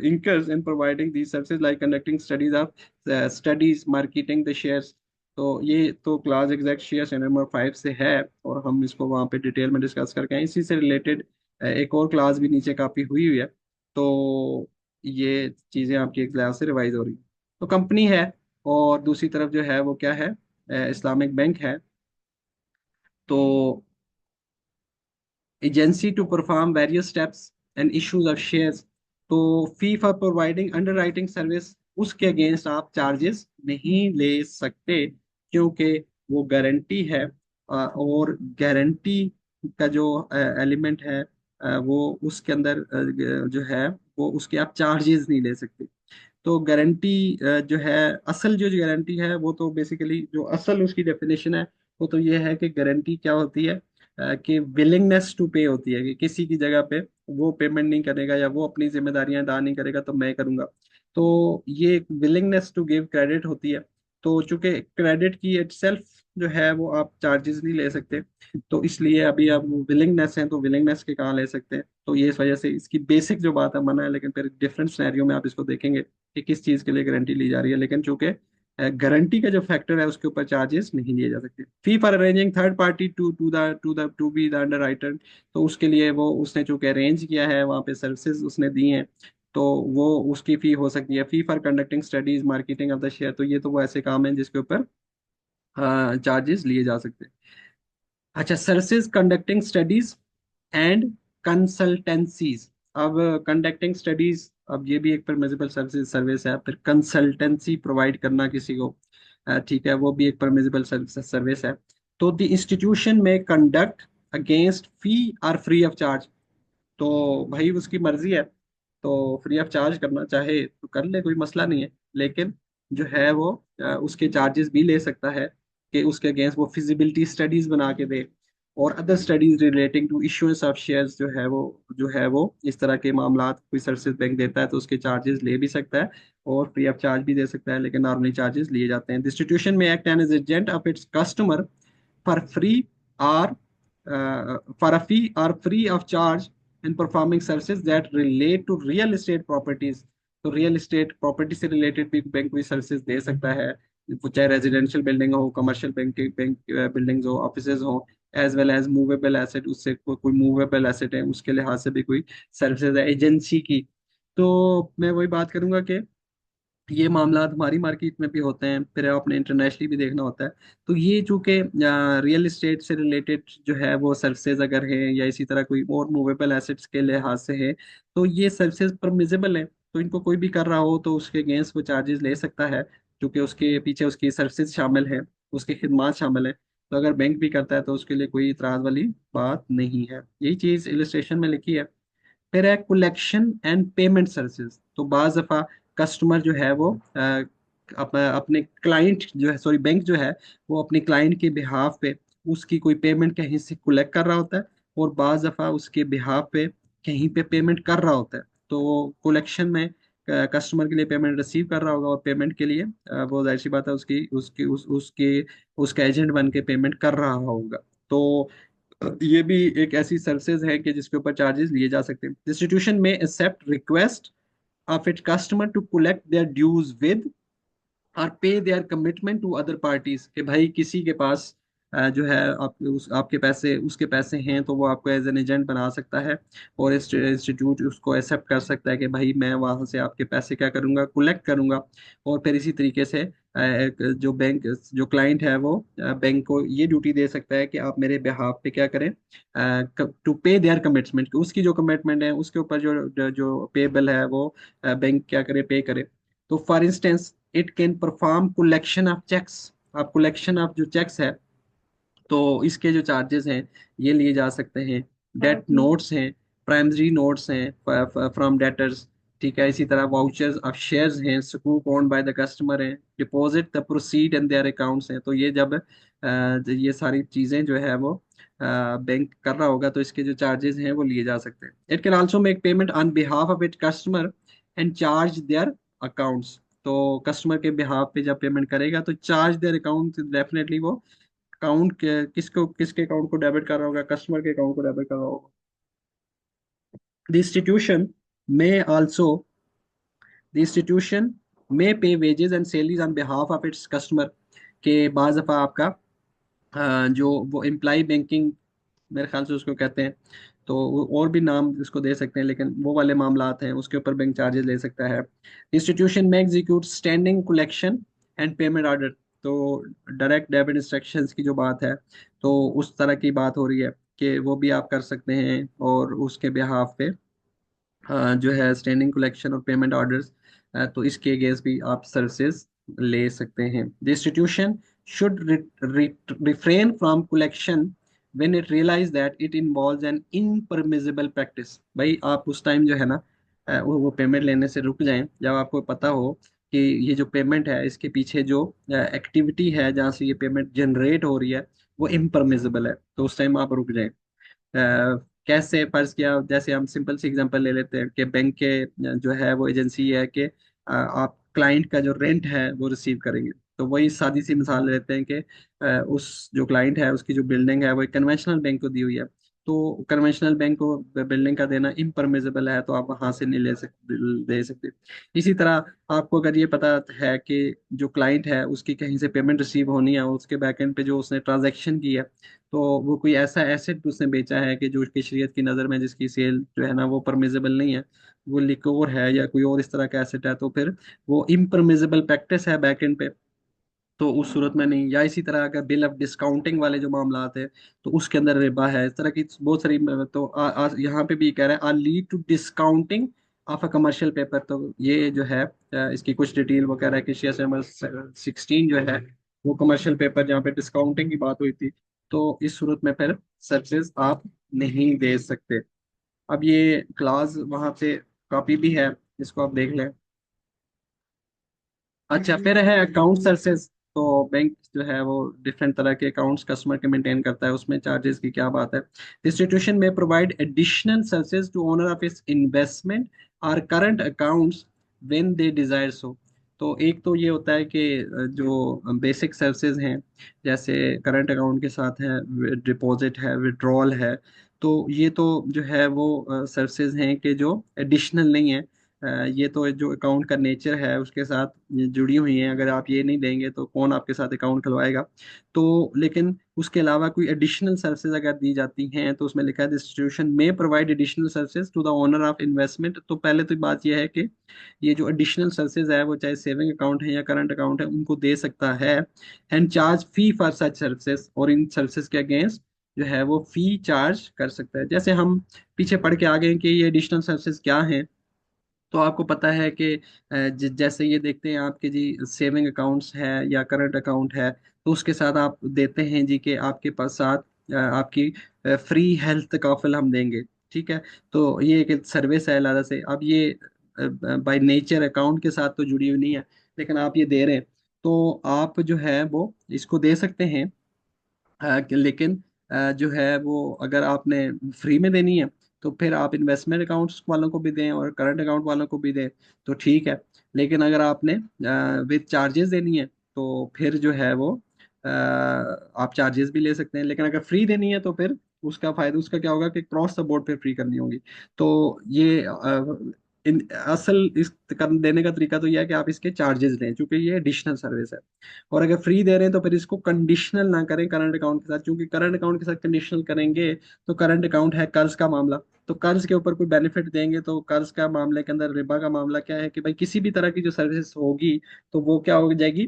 incurs in providing these services, like conducting studies, marketing the shares। तो ये तो क्लास एग्जैक्ट शेयर नंबर 5 से है, और हम इसको वहाँ पे डिटेल में डिस्कस करके आए। इसी से रिलेटेड एक और क्लास भी नीचे काफी हुई हुई है। तो ये चीजें आपकी एक क्लास से रिवाइज हो रही है। तो कंपनी है, और दूसरी तरफ जो है वो क्या है, इस्लामिक बैंक है। तो agency to perform various steps and issues of shares। तो fee for providing underwriting service, उसके अगेंस्ट आप चार्जेस नहीं ले सकते, क्योंकि वो गारंटी है। और गारंटी का जो एलिमेंट है, वो उसके अंदर जो है वो उसके आप चार्जेस नहीं ले सकते। तो गारंटी जो है, असल जो गारंटी है वो तो बेसिकली जो असल उसकी डेफिनेशन है वो तो ये है कि गारंटी क्या होती है, कि विलिंगनेस टू पे होती है, कि किसी की जगह पे वो पेमेंट नहीं करेगा या वो अपनी जिम्मेदारियां अदा नहीं करेगा तो मैं करूंगा। तो ये एक विलिंगनेस टू गिव क्रेडिट होती है। तो चूंकि क्रेडिट की इटसेल्फ जो है वो आप चार्जेस नहीं ले सकते, तो इसलिए अभी आप विलिंगनेस है तो विलिंगनेस के कहाँ ले सकते हैं। तो ये इस वजह से इसकी बेसिक जो बात है मना है, लेकिन फिर डिफरेंट सिनेरियो में आप इसको देखेंगे कि किस चीज के लिए गारंटी ली जा रही है। लेकिन चूंकि गारंटी का जो फैक्टर है उसके ऊपर चार्जेस नहीं लिए जा सकते। Fee for arranging third party to be the underwriter, तो उसके लिए वो उसने चूंकि अरेंज किया है, वहाँ पे सर्विसेज उसने दी हैं, तो वो उसकी फी हो सकती है। Fee for conducting studies, marketing of the share, तो ये तो वो ऐसे काम है जिसके ऊपर चार्जेस लिए जा सकते हैं। अच्छा, services conducting studies and consultancies. अब कंडक्टिंग स्टडीज, अब ये भी एक परमिजिबल सर्विस सर्विस है। फिर कंसल्टेंसी प्रोवाइड करना किसी को, ठीक है, वो भी एक परमिजिबल सर्विस है। तो the institution may conduct against fee or free of charge. तो भाई उसकी मर्जी है, तो फ्री ऑफ चार्ज करना चाहे तो कर ले, कोई मसला नहीं है। लेकिन जो है वो उसके चार्जेस भी ले सकता है, कि उसके अगेंस्ट वो फिजिबिलिटी स्टडीज बना के दे, और other studies relating to issuance of shares जो है वो इस तरह के मामला कोई सर्विसेज बैंक देता है तो उसके चार्जेस ले भी सकता है, और फ्री ऑफ चार्ज भी दे सकता है, लेकिन नॉर्मली चार्जेस लिए जाते हैं। Institution may act as agent of its customer for free or for a fee or free of charge in performing services that relate to real estate properties। तो real estate property से related भी bank कोई services दे सकता है, वो चाहे residential building हो, कमर्शियल बैंक बिल्डिंग्स हो, ऑफिसेज हो, as well as movable asset, उससे कोई मूवेबल एसेट है उसके लिहाज से भी कोई सर्विसेज है एजेंसी की। तो मैं वही बात करूंगा कि ये मामला हमारी मार्केट में भी होते हैं, फिर आपने इंटरनेशनली भी देखना होता है। तो ये चूंकि रियल एस्टेट से रिलेटेड जो है वो सर्विसेज अगर है, या इसी तरह कोई और मूवेबल एसेट्स के लिहाज से है, तो ये सर्विसेज परमिजिबल है। तो इनको कोई भी कर रहा हो तो उसके अगेंस्ट वो चार्जेस ले सकता है, क्योंकि उसके पीछे उसकी सर्विसेज शामिल है, उसकी खिदमात शामिल है। तो अगर बैंक भी करता है तो उसके लिए कोई इतराज वाली बात नहीं है। यही चीज़ इलस्ट्रेशन में लिखी है। फिर है कलेक्शन एंड पेमेंट सर्विसेज। तो बाज दफा कस्टमर जो है वो अपने क्लाइंट जो है, सॉरी बैंक जो है, वो अपने क्लाइंट के बिहाफ पे उसकी कोई पेमेंट कहीं से कलेक्ट कर रहा होता है, और बाज दफा उसके बिहाफ पे कहीं पे पेमेंट कर रहा होता है। तो कलेक्शन में कस्टमर के लिए पेमेंट रिसीव कर रहा होगा, और पेमेंट के लिए वो जाहिर सी बात है उसकी उसकी उस उसके उसका एजेंट बन के पेमेंट कर रहा होगा। तो ये भी एक ऐसी सर्विसेज है कि जिसके ऊपर चार्जेस लिए जा सकते हैं। Institution may accept request of it customer to collect their dues with और pay their commitment to other parties, कि भाई किसी के पास जो है आपके पैसे उसके पैसे हैं, तो वो आपको एज एन एजेंट बना सकता है, और इंस्टीट्यूट उसको एक्सेप्ट कर सकता है कि भाई मैं वहां से आपके पैसे क्या करूंगा, कलेक्ट करूंगा। और फिर इसी तरीके से जो बैंक जो क्लाइंट है वो बैंक को ये ड्यूटी दे सकता है कि आप मेरे बिहाफ पे क्या करें, टू पे देयर कमिटमेंट, उसकी जो कमिटमेंट है उसके ऊपर जो जो पेबल है वो बैंक क्या करे, पे करे। तो for instance it can perform collection of cheques. आप कलेक्शन ऑफ जो चेक्स है, तो इसके जो चार्जेस हैं ये लिए जा सकते हैं। डेट नोट्स हैं, प्राइमरी नोट्स हैं फ्रॉम डेटर्स, ठीक है। इसी तरह वाउचर्स ऑफ शेयर्स हैं, scoop owned by the customer हैं, deposit the proceed and their accounts हैं। तो ये जब ये सारी चीज़ें जो है वो बैंक कर रहा होगा, तो इसके जो चार्जेस हैं वो लिए जा सकते हैं। It can also make payment on behalf of it customer and charge their accounts. तो कस्टमर के बिहाफ पे जब पेमेंट करेगा तो चार्ज देयर अकाउंट, डेफिनेटली वो अकाउंट के किसको किसके अकाउंट को डेबिट कर रहा होगा, कस्टमर के अकाउंट को डेबिट कर रहा होगा। द इंस्टीट्यूशन में आल्सो द इंस्टीट्यूशन में पे wages and salaries on behalf of its customer, के बाज दफा आपका जो वो एम्प्लॉय बैंकिंग मेरे ख्याल से उसको कहते हैं, तो और भी नाम इसको दे सकते हैं, लेकिन वो वाले मामलात हैं उसके ऊपर बैंक चार्जेस ले सकता है। इंस्टीट्यूशन में execute standing collection and payment order. तो डायरेक्ट डेबिट इंस्ट्रक्शंस की जो बात है, तो उस तरह की बात हो रही है कि वो भी आप कर सकते हैं, और उसके बिहाफ पे जो है स्टैंडिंग कलेक्शन और पेमेंट ऑर्डर्स, तो इसके अगेंस्ट भी आप सर्विसेज ले सकते हैं। The institution should refrain from collection when it realise that it involves an impermissible practice. भाई आप उस टाइम जो है ना वो पेमेंट लेने से रुक जाएं जब आपको पता हो कि ये जो पेमेंट है इसके पीछे जो एक्टिविटी है जहाँ से ये पेमेंट जनरेट हो रही है वो इम्परमिसिबल है, तो उस टाइम आप रुक जाएं। कैसे, फर्ज किया जैसे हम सिंपल सी एग्जांपल ले लेते हैं कि बैंक के जो है वो एजेंसी है कि आप क्लाइंट का जो रेंट है वो रिसीव करेंगे। तो वही सादी सी मिसाल ले लेते हैं कि उस जो क्लाइंट है उसकी जो बिल्डिंग है वो एक कन्वेंशनल बैंक को दी हुई है, तो कन्वेंशनल बैंक को बिल्डिंग का देना इम्परमिसिबल है, तो आप वहां से नहीं ले सकते, दे सकते। इसी तरह आपको अगर ये पता है कि जो क्लाइंट है उसकी कहीं से पेमेंट रिसीव होनी है, उसके बैकएंड पे जो उसने ट्रांजैक्शन की है, तो वो कोई ऐसा एसेट उसने बेचा है कि जो उसकी शरीयत की नज़र में जिसकी सेल जो है ना वो परमिजिबल नहीं है, वो लिकोर है या कोई और इस तरह का एसेट है, तो फिर वो इम्परमिजिबल प्रैक्टिस है बैकएंड पे, तो उस सूरत में नहीं। या इसी तरह अगर बिल ऑफ डिस्काउंटिंग वाले जो मामलात है, तो उसके अंदर रिबा है, इस तरह की बहुत सारी। तो यहाँ पे भी कह रहा है or lead to discounting of a commercial paper. तो ये जो है इसकी कुछ डिटेल वो कह रहा है कि शेयर नंबर 16 जो है वो कमर्शियल पेपर जहाँ पे डिस्काउंटिंग की बात हुई थी, तो इस सूरत में फिर सर्विसेज आप नहीं दे सकते। अब ये क्लास वहां से कॉपी भी है, इसको आप देख लें। अच्छा, फिर है अकाउंट सर्विसेज। तो बैंक जो है वो डिफरेंट तरह के अकाउंट्स कस्टमर के मेंटेन करता है, उसमें चार्जेस की क्या बात है। इंस्टीट्यूशन में provide additional services to owner of its investment और current accounts when they desire so. तो एक तो ये होता है कि जो बेसिक सर्विसेज हैं, जैसे करंट अकाउंट के साथ है, डिपॉजिट है, विड्रॉल है, तो ये तो जो है वो सर्विसेज हैं कि जो एडिशनल नहीं है। ये तो जो अकाउंट का नेचर है उसके साथ ये जुड़ी हुई हैं, अगर आप ये नहीं देंगे तो कौन आपके साथ अकाउंट खुलवाएगा। तो लेकिन उसके अलावा कोई एडिशनल सर्विसेज अगर दी जाती हैं, तो उसमें लिखा है इंस्टीट्यूशन में provide additional services to the owner of investment. तो पहले तो बात यह है कि ये जो एडिशनल सर्विसेज है वो चाहे सेविंग अकाउंट है या करंट अकाउंट है उनको दे सकता है, and charge fee for such services. और इन सर्विसेज के अगेंस्ट जो है वो फी चार्ज कर सकता है। जैसे हम पीछे पढ़ के आ गए कि ये एडिशनल सर्विसेज क्या हैं, तो आपको पता है कि जैसे ये देखते हैं आपके जी सेविंग अकाउंट्स है या करंट अकाउंट है, तो उसके साथ आप देते हैं जी कि आपके पास साथ आपकी फ्री हेल्थ कॉफल हम देंगे। ठीक है। तो ये एक सर्विस है लादा से। अब ये बाय नेचर अकाउंट के साथ तो जुड़ी हुई नहीं है, लेकिन आप ये दे रहे हैं, तो आप जो है वो इसको दे सकते हैं। लेकिन जो है वो अगर आपने फ्री में देनी है, तो फिर आप इन्वेस्टमेंट अकाउंट्स वालों को भी दें और करंट अकाउंट वालों को भी दें, तो ठीक है। लेकिन अगर आपने विद चार्जेस देनी है, तो फिर जो है वो आप चार्जेस भी ले सकते हैं। लेकिन अगर फ्री देनी है, तो फिर उसका फायदा उसका क्या होगा कि क्रॉस द बोर्ड पे फ्री करनी होगी। तो ये असल इस देने का तरीका तो यह है कि आप इसके चार्जेस लें, क्योंकि ये एडिशनल सर्विस है। और अगर फ्री दे रहे हैं, तो फिर इसको कंडीशनल ना करें करंट अकाउंट के साथ, क्योंकि करंट अकाउंट के साथ कंडीशनल करेंगे तो करंट अकाउंट है कर्ज का मामला। तो कर्ज के ऊपर कोई बेनिफिट देंगे, तो कर्ज का मामले के अंदर रिबा का मामला क्या है कि भाई किसी भी तरह की जो सर्विस होगी, तो वो क्या हो जाएगी,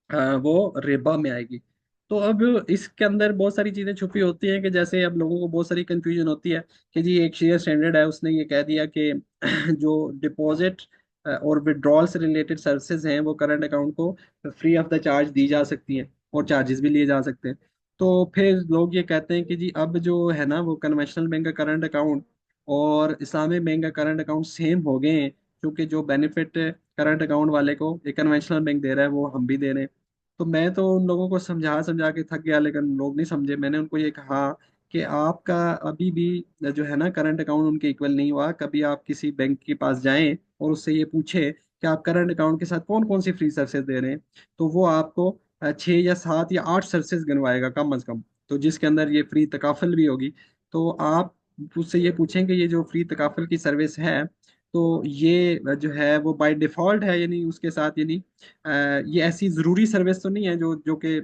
वो रिबा में आएगी। तो अब इसके अंदर बहुत सारी चीजें छुपी होती हैं, कि जैसे अब लोगों को बहुत सारी कंफ्यूजन होती है कि जी एक शेयर स्टैंडर्ड है, उसने ये कह दिया कि जो डिपॉजिट और विड्रॉल से रिलेटेड सर्विसेज हैं वो करंट अकाउंट को फ्री ऑफ द चार्ज दी जा सकती हैं, और चार्जेस भी लिए जा सकते हैं। तो फिर लोग ये कहते हैं कि जी अब जो है ना वो कन्वेंशनल बैंक का करंट अकाउंट और इस्लामिक बैंक का करंट अकाउंट सेम हो गए हैं, क्योंकि जो बेनिफिट करंट अकाउंट वाले को एक कन्वेंशनल बैंक दे रहा है वो हम भी दे रहे हैं। तो मैं तो उन लोगों को समझा समझा के थक गया, लेकिन लोग नहीं समझे। मैंने उनको ये कहा कि आपका अभी भी जो है ना करंट अकाउंट उनके इक्वल नहीं हुआ। कभी आप किसी बैंक के पास जाएं और उससे ये पूछे कि आप करंट अकाउंट के साथ कौन कौन सी फ्री सर्विसेज दे रहे हैं, तो वो आपको 6 या 7 या 8 सर्विसेज गिनवाएगा कम अज कम, तो जिसके अंदर ये फ्री तकाफल भी होगी। तो आप उससे ये पूछें कि ये जो फ्री तकाफल की सर्विस है, तो ये जो है वो बाय डिफॉल्ट है, यानी उसके साथ, यानी ये ऐसी जरूरी सर्विस तो नहीं है जो जो कि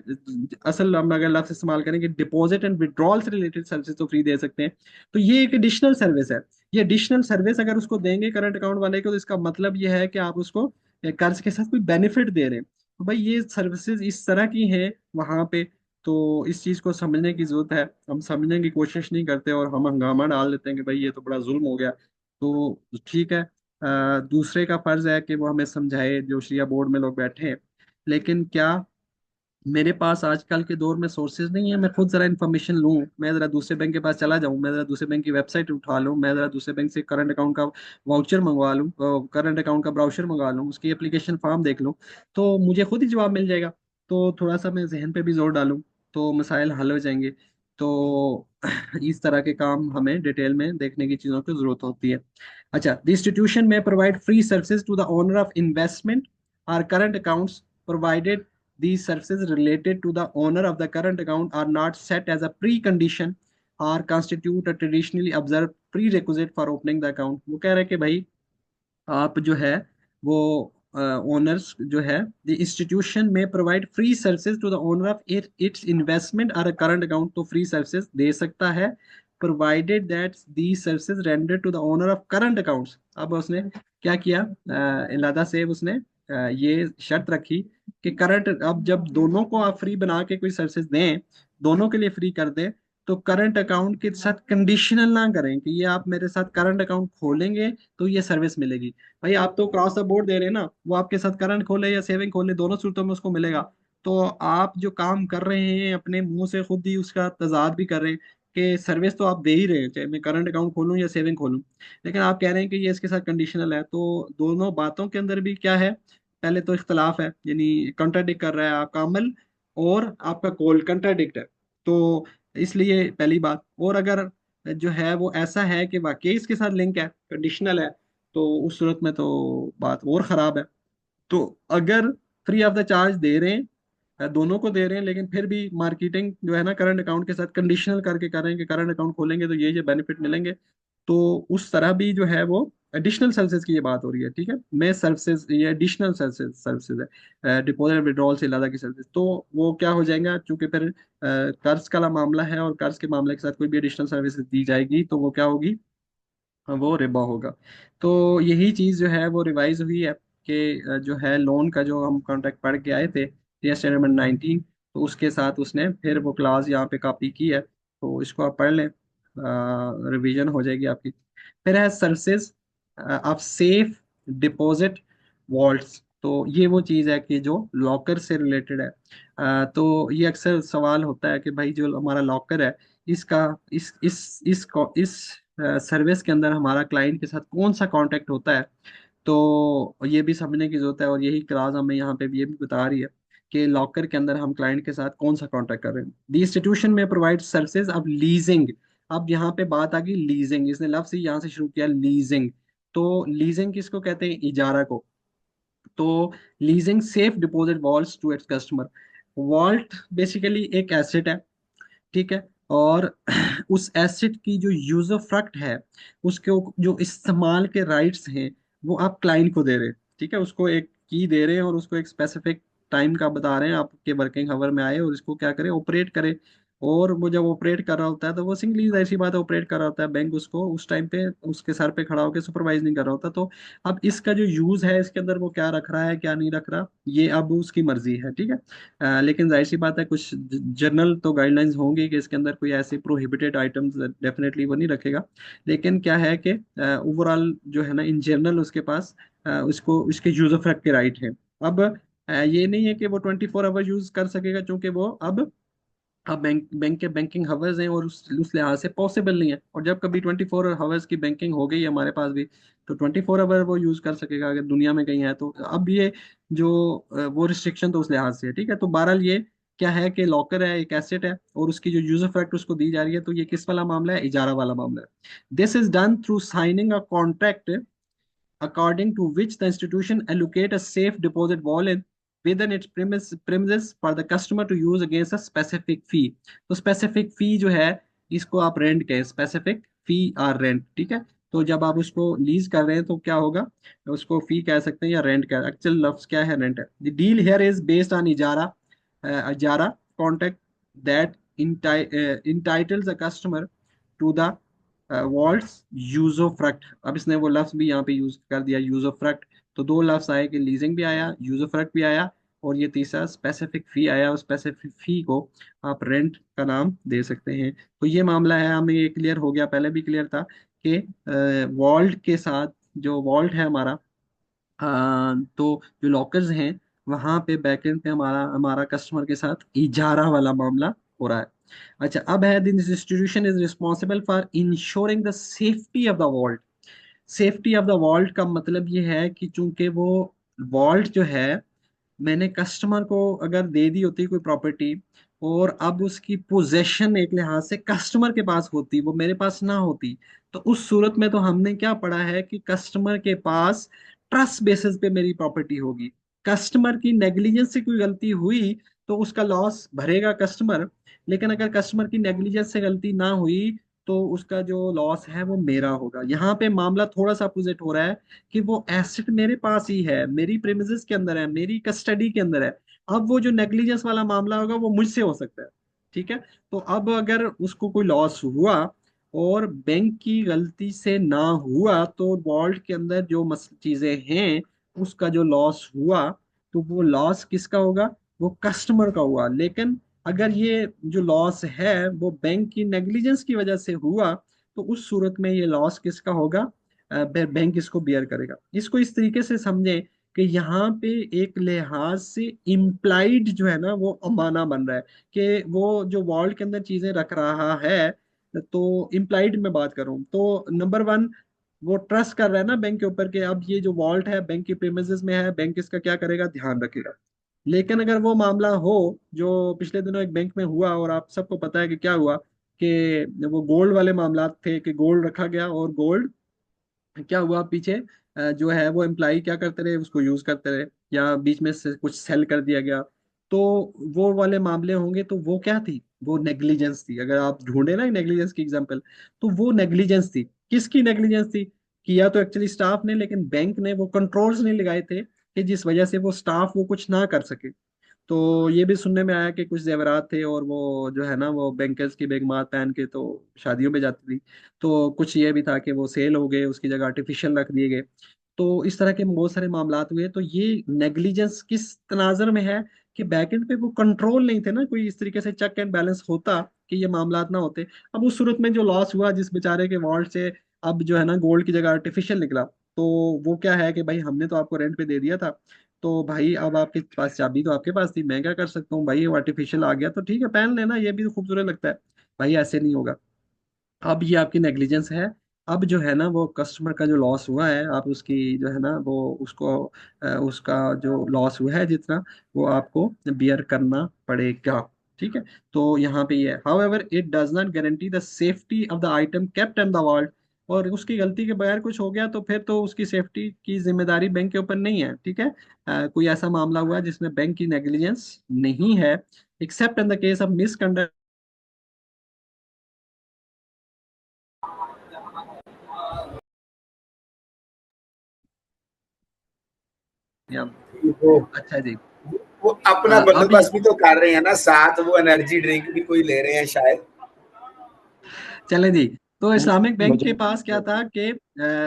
असल हम अगर लफ्ज इस्तेमाल करें कि डिपॉजिट एंड विड्रॉल से रिलेटेड सर्विस तो फ्री दे सकते हैं। तो ये एक एडिशनल सर्विस है। ये एडिशनल सर्विस अगर उसको देंगे करंट अकाउंट वाले को, तो इसका मतलब ये है कि आप उसको कर्ज के साथ कोई बेनिफिट दे रहे हैं। तो भाई ये सर्विसेज इस तरह की हैं वहां पे। तो इस चीज को समझने की जरूरत है। हम समझने की कोशिश नहीं करते और हम हंगामा डाल देते हैं कि भाई ये तो बड़ा जुल्म हो गया। तो ठीक है, दूसरे का फर्ज है कि वो हमें समझाए, जो शरिया बोर्ड में लोग बैठे हैं। लेकिन क्या मेरे पास आजकल के दौर में सोर्सेज नहीं है मैं खुद जरा इन्फॉर्मेशन लूं, मैं जरा दूसरे बैंक के पास चला जाऊं, मैं जरा दूसरे बैंक की वेबसाइट उठा लूं, मैं जरा दूसरे बैंक से करंट अकाउंट का वाउचर मंगवा लूं, करंट अकाउंट का ब्राउचर मंगवा लूं, उसकी एप्लीकेशन फॉर्म देख लूं, तो मुझे खुद ही जवाब मिल जाएगा। तो थोड़ा सा मैं जहन पे भी जोर डालूं, तो मसाइल हल हो जाएंगे। तो इस तरह के काम हमें डिटेल में देखने की चीज़ों की जरूरत होती है। अच्छा, द इंस्टीट्यूशन में provide free services to the owner of investment or current accounts, provided these services related to the owner of the current account are not set as a precondition or constitute a traditionally observed prerequisite for opening the account। वो कह रहे हैं कि भाई आप जो है वो ओनर्स जो है द इंस्टीट्यूशन में provide free services to the owner of its investment और करंट अकाउंट, तो फ्री सर्विसेज दे सकता है provided that the services render to the owner of current accounts. अब उसने क्या किया, इलादा से उसने ये शर्त रखी कि करंट, अब जब दोनों को आप फ्री बना के कोई सर्विसेज दें, दोनों के लिए फ्री कर दें, तो करंट अकाउंट के साथ कंडीशनल ना करें कि ये आप मेरे साथ करंट अकाउंट खोलेंगे तो ये सर्विस मिलेगी। भाई आप तो क्रॉस द बोर्ड दे रहे हैं ना, वो आपके साथ करंट खोले या सेविंग खोले दोनों सूरतों में उसको मिलेगा। तो आप जो काम कर रहे हैं अपने मुंह से खुद ही उसका तजाद भी कर रहे हैं कि सर्विस तो आप दे ही रहे हैं, चाहे मैं करंट अकाउंट खोलूं या सेविंग खोलूं। लेकिन आप कह रहे हैं कि ये इसके साथ कंडीशनल है, तो दोनों बातों के अंदर भी क्या है, पहले तो इख्तलाफ है, यानी कंट्राडिक्ट कर रहा है आपका अमल और आपका कॉल कंट्राडिक्ट है। तो इसलिए पहली बात, और अगर जो है वो ऐसा है कि वाकई इसके साथ लिंक है, कंडीशनल है, तो उस सूरत में तो बात और खराब है। तो अगर फ्री ऑफ द चार्ज दे रहे हैं, दोनों को दे रहे हैं, लेकिन फिर भी मार्केटिंग जो है ना करंट अकाउंट के साथ कंडीशनल करके कर रहे हैं कि करंट अकाउंट खोलेंगे तो ये बेनिफिट मिलेंगे, तो उस तरह भी जो है वो एडिशनल सर्विसेज की ये बात हो रही है। ठीक है, मैं सर्विसेज ये एडिशनल सर्विसेज सर्विसेज है, डिपॉजिट विड्रॉल से इलावा की सर्विसेज, तो वो क्या हो जाएगा, क्योंकि फिर कर्ज का मामला है और कर्ज के मामले के साथ कोई भी एडिशनल सर्विसेज दी जाएगी तो वो क्या होगी, वो रिबा होगा। तो यही चीज़ जो है वो रिवाइज हुई है कि जो है लोन का जो हम कॉन्ट्रैक्ट पढ़ के आए थे स्टेटमेंट 19, तो उसके साथ उसने फिर वो क्लास यहाँ पे कॉपी की है, तो इसको आप पढ़ लें, रिवीजन हो जाएगी आपकी। फिर है सर्विसेज आप सेफ डिपॉजिट वॉल्ट्स, तो ये वो चीज़ है कि जो लॉकर से रिलेटेड है। तो ये अक्सर सवाल होता है कि भाई जो हमारा लॉकर है, इसका इस सर्विस के अंदर हमारा क्लाइंट के साथ कौन सा कांटेक्ट होता है। तो ये भी समझने की जरूरत है, और यही क्लास हमें यहाँ पे भी ये भी बता रही है कि लॉकर के अंदर हम क्लाइंट के साथ कौन सा कॉन्ट्रैक्ट कर रहे हैं। दी इंस्टीट्यूशन में प्रोवाइड सर्विसेज अब लीजिंग। अब यहाँ पे बात आ गई लीजिंग, इसने लफ्ज ही यहाँ से शुरू किया, लीजिंग। तो लीजिंग किसको कहते हैं? इजारा को। तो leasing safe deposit vaults to its customer. Vault basically एक एसेट है, ठीक है। और उस एसेट की जो यूजर फ्रक्ट है, उसके जो इस्तेमाल के राइट्स हैं, वो आप क्लाइंट को दे रहे हैं, ठीक है। उसको एक की दे रहे हैं और उसको एक स्पेसिफिक टाइम का बता रहे हैं, आपके वर्किंग आवर में आए और इसको क्या करे, ऑपरेट करे। और वो जब ऑपरेट कर रहा होता है तो वो सिंगली ऐसी बात है, ऑपरेट कर रहा होता है, बैंक उसको उस टाइम पे उसके सर पे खड़ा होकर सुपरवाइज नहीं कर रहा होता। तो अब इसका जो यूज है, इसके अंदर वो क्या रख रहा है क्या नहीं रख रहा, ये अब उसकी मर्जी है, ठीक है। लेकिन जाहिर सी बात है, कुछ जनरल तो गाइडलाइंस होंगी कि इसके अंदर कोई ऐसे प्रोहिबिटेड आइटम्स डेफिनेटली वो नहीं रखेगा। लेकिन क्या है कि ओवरऑल जो है ना, इन जनरल उसके पास उसको उसके यूजर फ्रैक के राइट है। अब ये नहीं है कि वो 24 आवर यूज कर सकेगा, क्योंकि वो अब बैंक के बैंकिंग हावर्स हैं और उस लिहाज से पॉसिबल नहीं है। और जब कभी 24 आवर्स की बैंकिंग हो गई हमारे पास भी, तो 24 आवर वो यूज कर सकेगा अगर दुनिया में कहीं है तो। अब ये जो वो रिस्ट्रिक्शन तो उस लिहाज से है, ठीक है। तो बहरहाल ये क्या है कि लॉकर है, एक एसेट है, और उसकी जो यूजर फैक्ट उसको दी जा रही है, तो ये किस वाला मामला है? इजारा वाला मामला है। This is done through signing a contract according to which the institution allocate a safe deposit wallet within its premises for the customer to use against a specific fee। तो specific fee जो है, इसको आप rent कहें, specific fee और rent, ठीक है। तो जब आप उसको लीज कर रहे हैं तो क्या होगा, उसको फी कह सकते हैं या रेंट कह, एक्चुअल लफ्ज क्या है? रेंट है। The deal here is based on इजारा, इजारा contract that entitles a customer to the vaults usufruct. अब इसने वो लफ्ज भी यहाँ पे यूज कर दिया, यूजोफ्रैक्ट। तो दो लफ्ज आए कि लीजिंग भी आया, यूजोफ्रैक्ट भी आया, और ये तीसरा स्पेसिफिक फी आया। उस स्पेसिफिक फी को आप रेंट का नाम दे सकते हैं। तो ये मामला है, हमें ये क्लियर हो गया, पहले भी क्लियर था कि वॉल्ट के साथ, जो वॉल्ट है हमारा, तो जो लॉकर्स हैं, वहां पे बैकएंड पे हमारा हमारा कस्टमर के साथ इजारा वाला मामला हो रहा है। अच्छा, अब है, this institution is responsible for insuring the safety of the vault. Safety of the vault का मतलब ये है कि चूंकि वो वॉल्ट जो है, मैंने कस्टमर को अगर दे दी होती कोई प्रॉपर्टी, और अब उसकी पोजेशन एक लिहाज से कस्टमर के पास होती, वो मेरे पास ना होती, तो उस सूरत में तो हमने क्या पढ़ा है कि कस्टमर के पास ट्रस्ट बेसिस पे मेरी प्रॉपर्टी होगी। कस्टमर की नेग्लिजेंस से कोई गलती हुई तो उसका लॉस भरेगा कस्टमर। लेकिन अगर कस्टमर की नेग्लिजेंस से गलती ना हुई, तो उसका जो लॉस है वो मेरा होगा। यहाँ पे मामला थोड़ा सा अपोजिट हो रहा है कि वो एसेट मेरे पास ही है, मेरी प्रेमिसेस के अंदर है, मेरी कस्टडी के अंदर है। अब वो जो नेग्लिजेंस वाला मामला होगा वो मुझसे हो सकता है, ठीक है। तो अब अगर उसको कोई लॉस हुआ और बैंक की गलती से ना हुआ, तो वॉल्ट के अंदर जो चीजें हैं, उसका जो लॉस हुआ, तो वो लॉस किसका होगा? वो कस्टमर का हुआ। लेकिन अगर ये जो लॉस है वो बैंक की नेग्लिजेंस की वजह से हुआ, तो उस सूरत में ये लॉस किसका होगा? बैंक इसको बियर करेगा। इसको इस तरीके से समझें कि यहाँ पे एक लिहाज से इम्प्लाइड जो है ना, वो अमाना बन रहा है कि वो जो वॉल्ट के अंदर चीजें रख रहा है, तो इम्प्लाइड में बात कर रहा हूँ। तो नंबर वन, वो ट्रस्ट कर रहा है ना बैंक के ऊपर कि अब ये जो वॉल्ट है बैंक की प्रीमिसेस में है, बैंक इसका क्या करेगा? ध्यान रखेगा। लेकिन अगर वो मामला हो जो पिछले दिनों एक बैंक में हुआ, और आप सबको पता है कि क्या हुआ, कि वो गोल्ड वाले मामला थे कि गोल्ड रखा गया, और गोल्ड क्या हुआ पीछे, जो है वो एम्प्लाई क्या करते रहे, उसको यूज करते रहे, या बीच में से कुछ सेल कर दिया गया। तो वो वाले मामले होंगे, तो वो क्या थी? वो नेग्लिजेंस थी। अगर आप ढूंढे ना नेग्लिजेंस की एग्जांपल, तो वो नेग्लिजेंस थी। किसकी नेग्लिजेंस थी? किया तो एक्चुअली स्टाफ ने, लेकिन बैंक ने वो कंट्रोल्स नहीं लगाए थे कि जिस वजह से वो स्टाफ वो कुछ ना कर सके। तो ये भी सुनने में आया कि कुछ जेवरात थे, और वो जो है ना, वो बैंकर्स की बेगमात पहन के तो शादियों में जाती थी। तो कुछ ये भी था कि वो सेल हो गए, उसकी जगह आर्टिफिशियल रख दिए गए। तो इस तरह के बहुत सारे मामलात हुए। तो ये नेग्लिजेंस किस तनाजर में है कि बैकएंड पे वो कंट्रोल नहीं थे ना, कोई इस तरीके से चेक एंड बैलेंस होता कि ये मामलात ना होते। अब उस सूरत में जो लॉस हुआ जिस बेचारे के वॉल्ट से, अब जो है ना गोल्ड की जगह आर्टिफिशियल निकला, तो वो क्या है कि भाई हमने तो आपको रेंट पे दे दिया था, तो भाई अब आपके पास चाबी तो आपके पास थी, मैं क्या कर सकता हूँ भाई, ये आर्टिफिशियल आ गया तो ठीक है पहन लेना, ये भी तो खूबसूरत लगता है। भाई ऐसे नहीं होगा। अब ये आपकी नेग्लिजेंस है। अब जो है ना वो कस्टमर का जो लॉस हुआ है, आप उसकी जो है ना वो उसको उसका जो लॉस हुआ है जितना, वो आपको बियर करना पड़ेगा। ठीक है। तो यहाँ पे ये however it does not guarantee the safety of the item kept in the vault. और उसकी गलती के बगैर कुछ हो गया तो फिर तो उसकी सेफ्टी की जिम्मेदारी बैंक के ऊपर नहीं है। ठीक है। कोई ऐसा मामला हुआ जिसमें बैंक की नेग्लिजेंस नहीं है, accept in the case of misconduct. वो अच्छा जी। वो अपना अब बंदोबस्त भी तो कर रहे हैं ना, साथ वो एनर्जी ड्रिंक भी कोई ले रहे हैं शायद। चलें जी। तो इस्लामिक बैंक मुझे के पास क्या था कि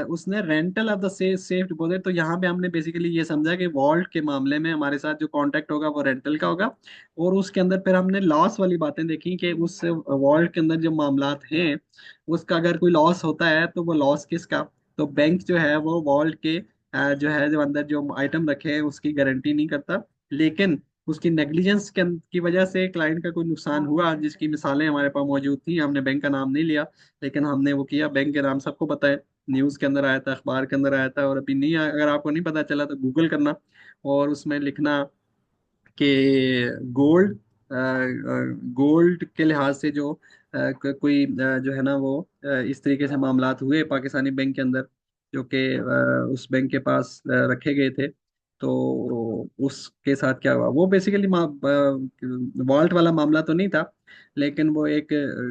उसने rental of the safe deposit, तो यहाँ पे हमने बेसिकली ये समझा कि वॉल्ट के मामले में हमारे साथ जो कॉन्ट्रैक्ट होगा वो रेंटल का होगा। और उसके अंदर फिर हमने लॉस वाली बातें देखी कि उस वॉल्ट के अंदर जो मामलात हैं, उसका अगर कोई लॉस होता है तो वो लॉस किसका। तो बैंक जो है वो वॉल्ट के जो है जो अंदर जो आइटम रखे हैं उसकी गारंटी नहीं करता, लेकिन उसकी नेग्लिजेंस की वजह से क्लाइंट का कोई नुकसान हुआ, जिसकी मिसालें हमारे पास मौजूद थी, हमने बैंक का नाम नहीं लिया, लेकिन हमने वो किया। बैंक के नाम सबको पता है, न्यूज़ के अंदर आया था, अखबार के अंदर आया था। और अभी नहीं अगर आपको नहीं पता चला तो गूगल करना और उसमें लिखना कि गोल्ड, गोल्ड के लिहाज से जो कोई जो है ना वो इस तरीके से मामलात हुए पाकिस्तानी बैंक के अंदर, जो कि उस बैंक के पास रखे गए थे। तो उसके साथ क्या हुआ, वो बेसिकली वॉल्ट वाला मामला तो नहीं था, लेकिन वो एक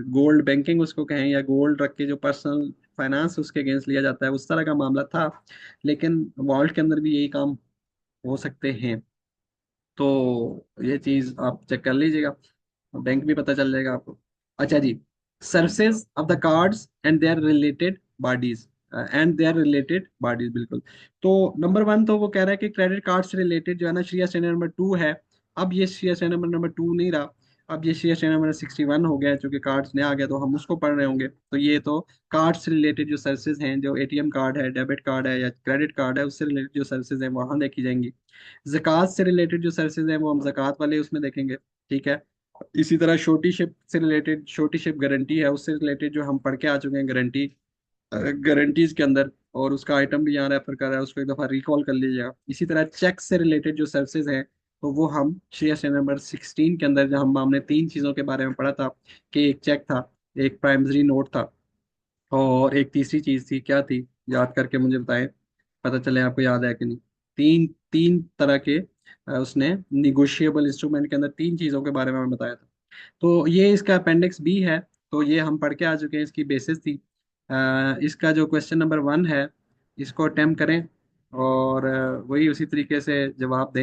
गोल्ड बैंकिंग उसको कहें या गोल्ड रख के जो पर्सनल फाइनेंस उसके अगेंस्ट लिया जाता है, उस तरह का मामला था। लेकिन वॉल्ट के अंदर भी यही काम हो सकते हैं। तो ये चीज आप चेक कर लीजिएगा, बैंक भी पता चल जाएगा आपको। अच्छा जी। Services of the cards and their related bodies, बिल्कुल। तो नंबर वन तो वो कह रहा है कि क्रेडिट कार्ड से रिलेटेड जो है ना, श्रेया स्टैंडर्ड नंबर टू है। अब ये श्रेया स्टैंडर्ड नंबर टू नहीं रहा, अब ये श्रेया स्टैंडर्ड नंबर 61 हो गया है, चूंकि कार्ड्स ने आ गया तो हम उसको पढ़ रहे होंगे। तो ये तो कार्ड से रिलेटेड जो सर्विसेज हैं, जो एटीएम कार्ड है, डेबिट कार्ड है या क्रेडिट कार्ड है, उससे रिलेटेड जो सर्विसेज हैं वहां देखी जाएंगी। ज़कात से रिलेटेड जो सर्विसेज हैं वो हम ज़कात वाले उसमें देखेंगे। ठीक है। इसी तरह छोटी शिप से रिलेटेड, छोटी शिप गारंटी है उससे रिलेटेड जो हम पढ़ के आ चुके हैं, गारंटी गारंटीज के अंदर, और उसका आइटम भी यहाँ रेफर कर रहा है, उसको एक दफा रिकॉल कर लीजिएगा। इसी तरह चेक से रिलेटेड जो सर्विसेज हैं, तो वो हम शेयर नंबर 16 के अंदर, जब हमने तीन चीज़ों के बारे में पढ़ा था कि एक चेक था, एक प्राइमरी नोट था, और एक तीसरी चीज थी, क्या थी, याद करके मुझे बताएं, पता चले आपको याद है कि नहीं। तीन तीन तरह के उसने निगोशिएबल इंस्ट्रूमेंट के अंदर तीन चीजों के बारे में हमें बताया था। तो ये इसका अपेंडिक्स बी है। तो ये हम पढ़ के आ चुके हैं, इसकी बेसिस थी। इसका जो क्वेश्चन नंबर वन है, इसको अटेम्प्ट करें और वही उसी तरीके से जवाब दें।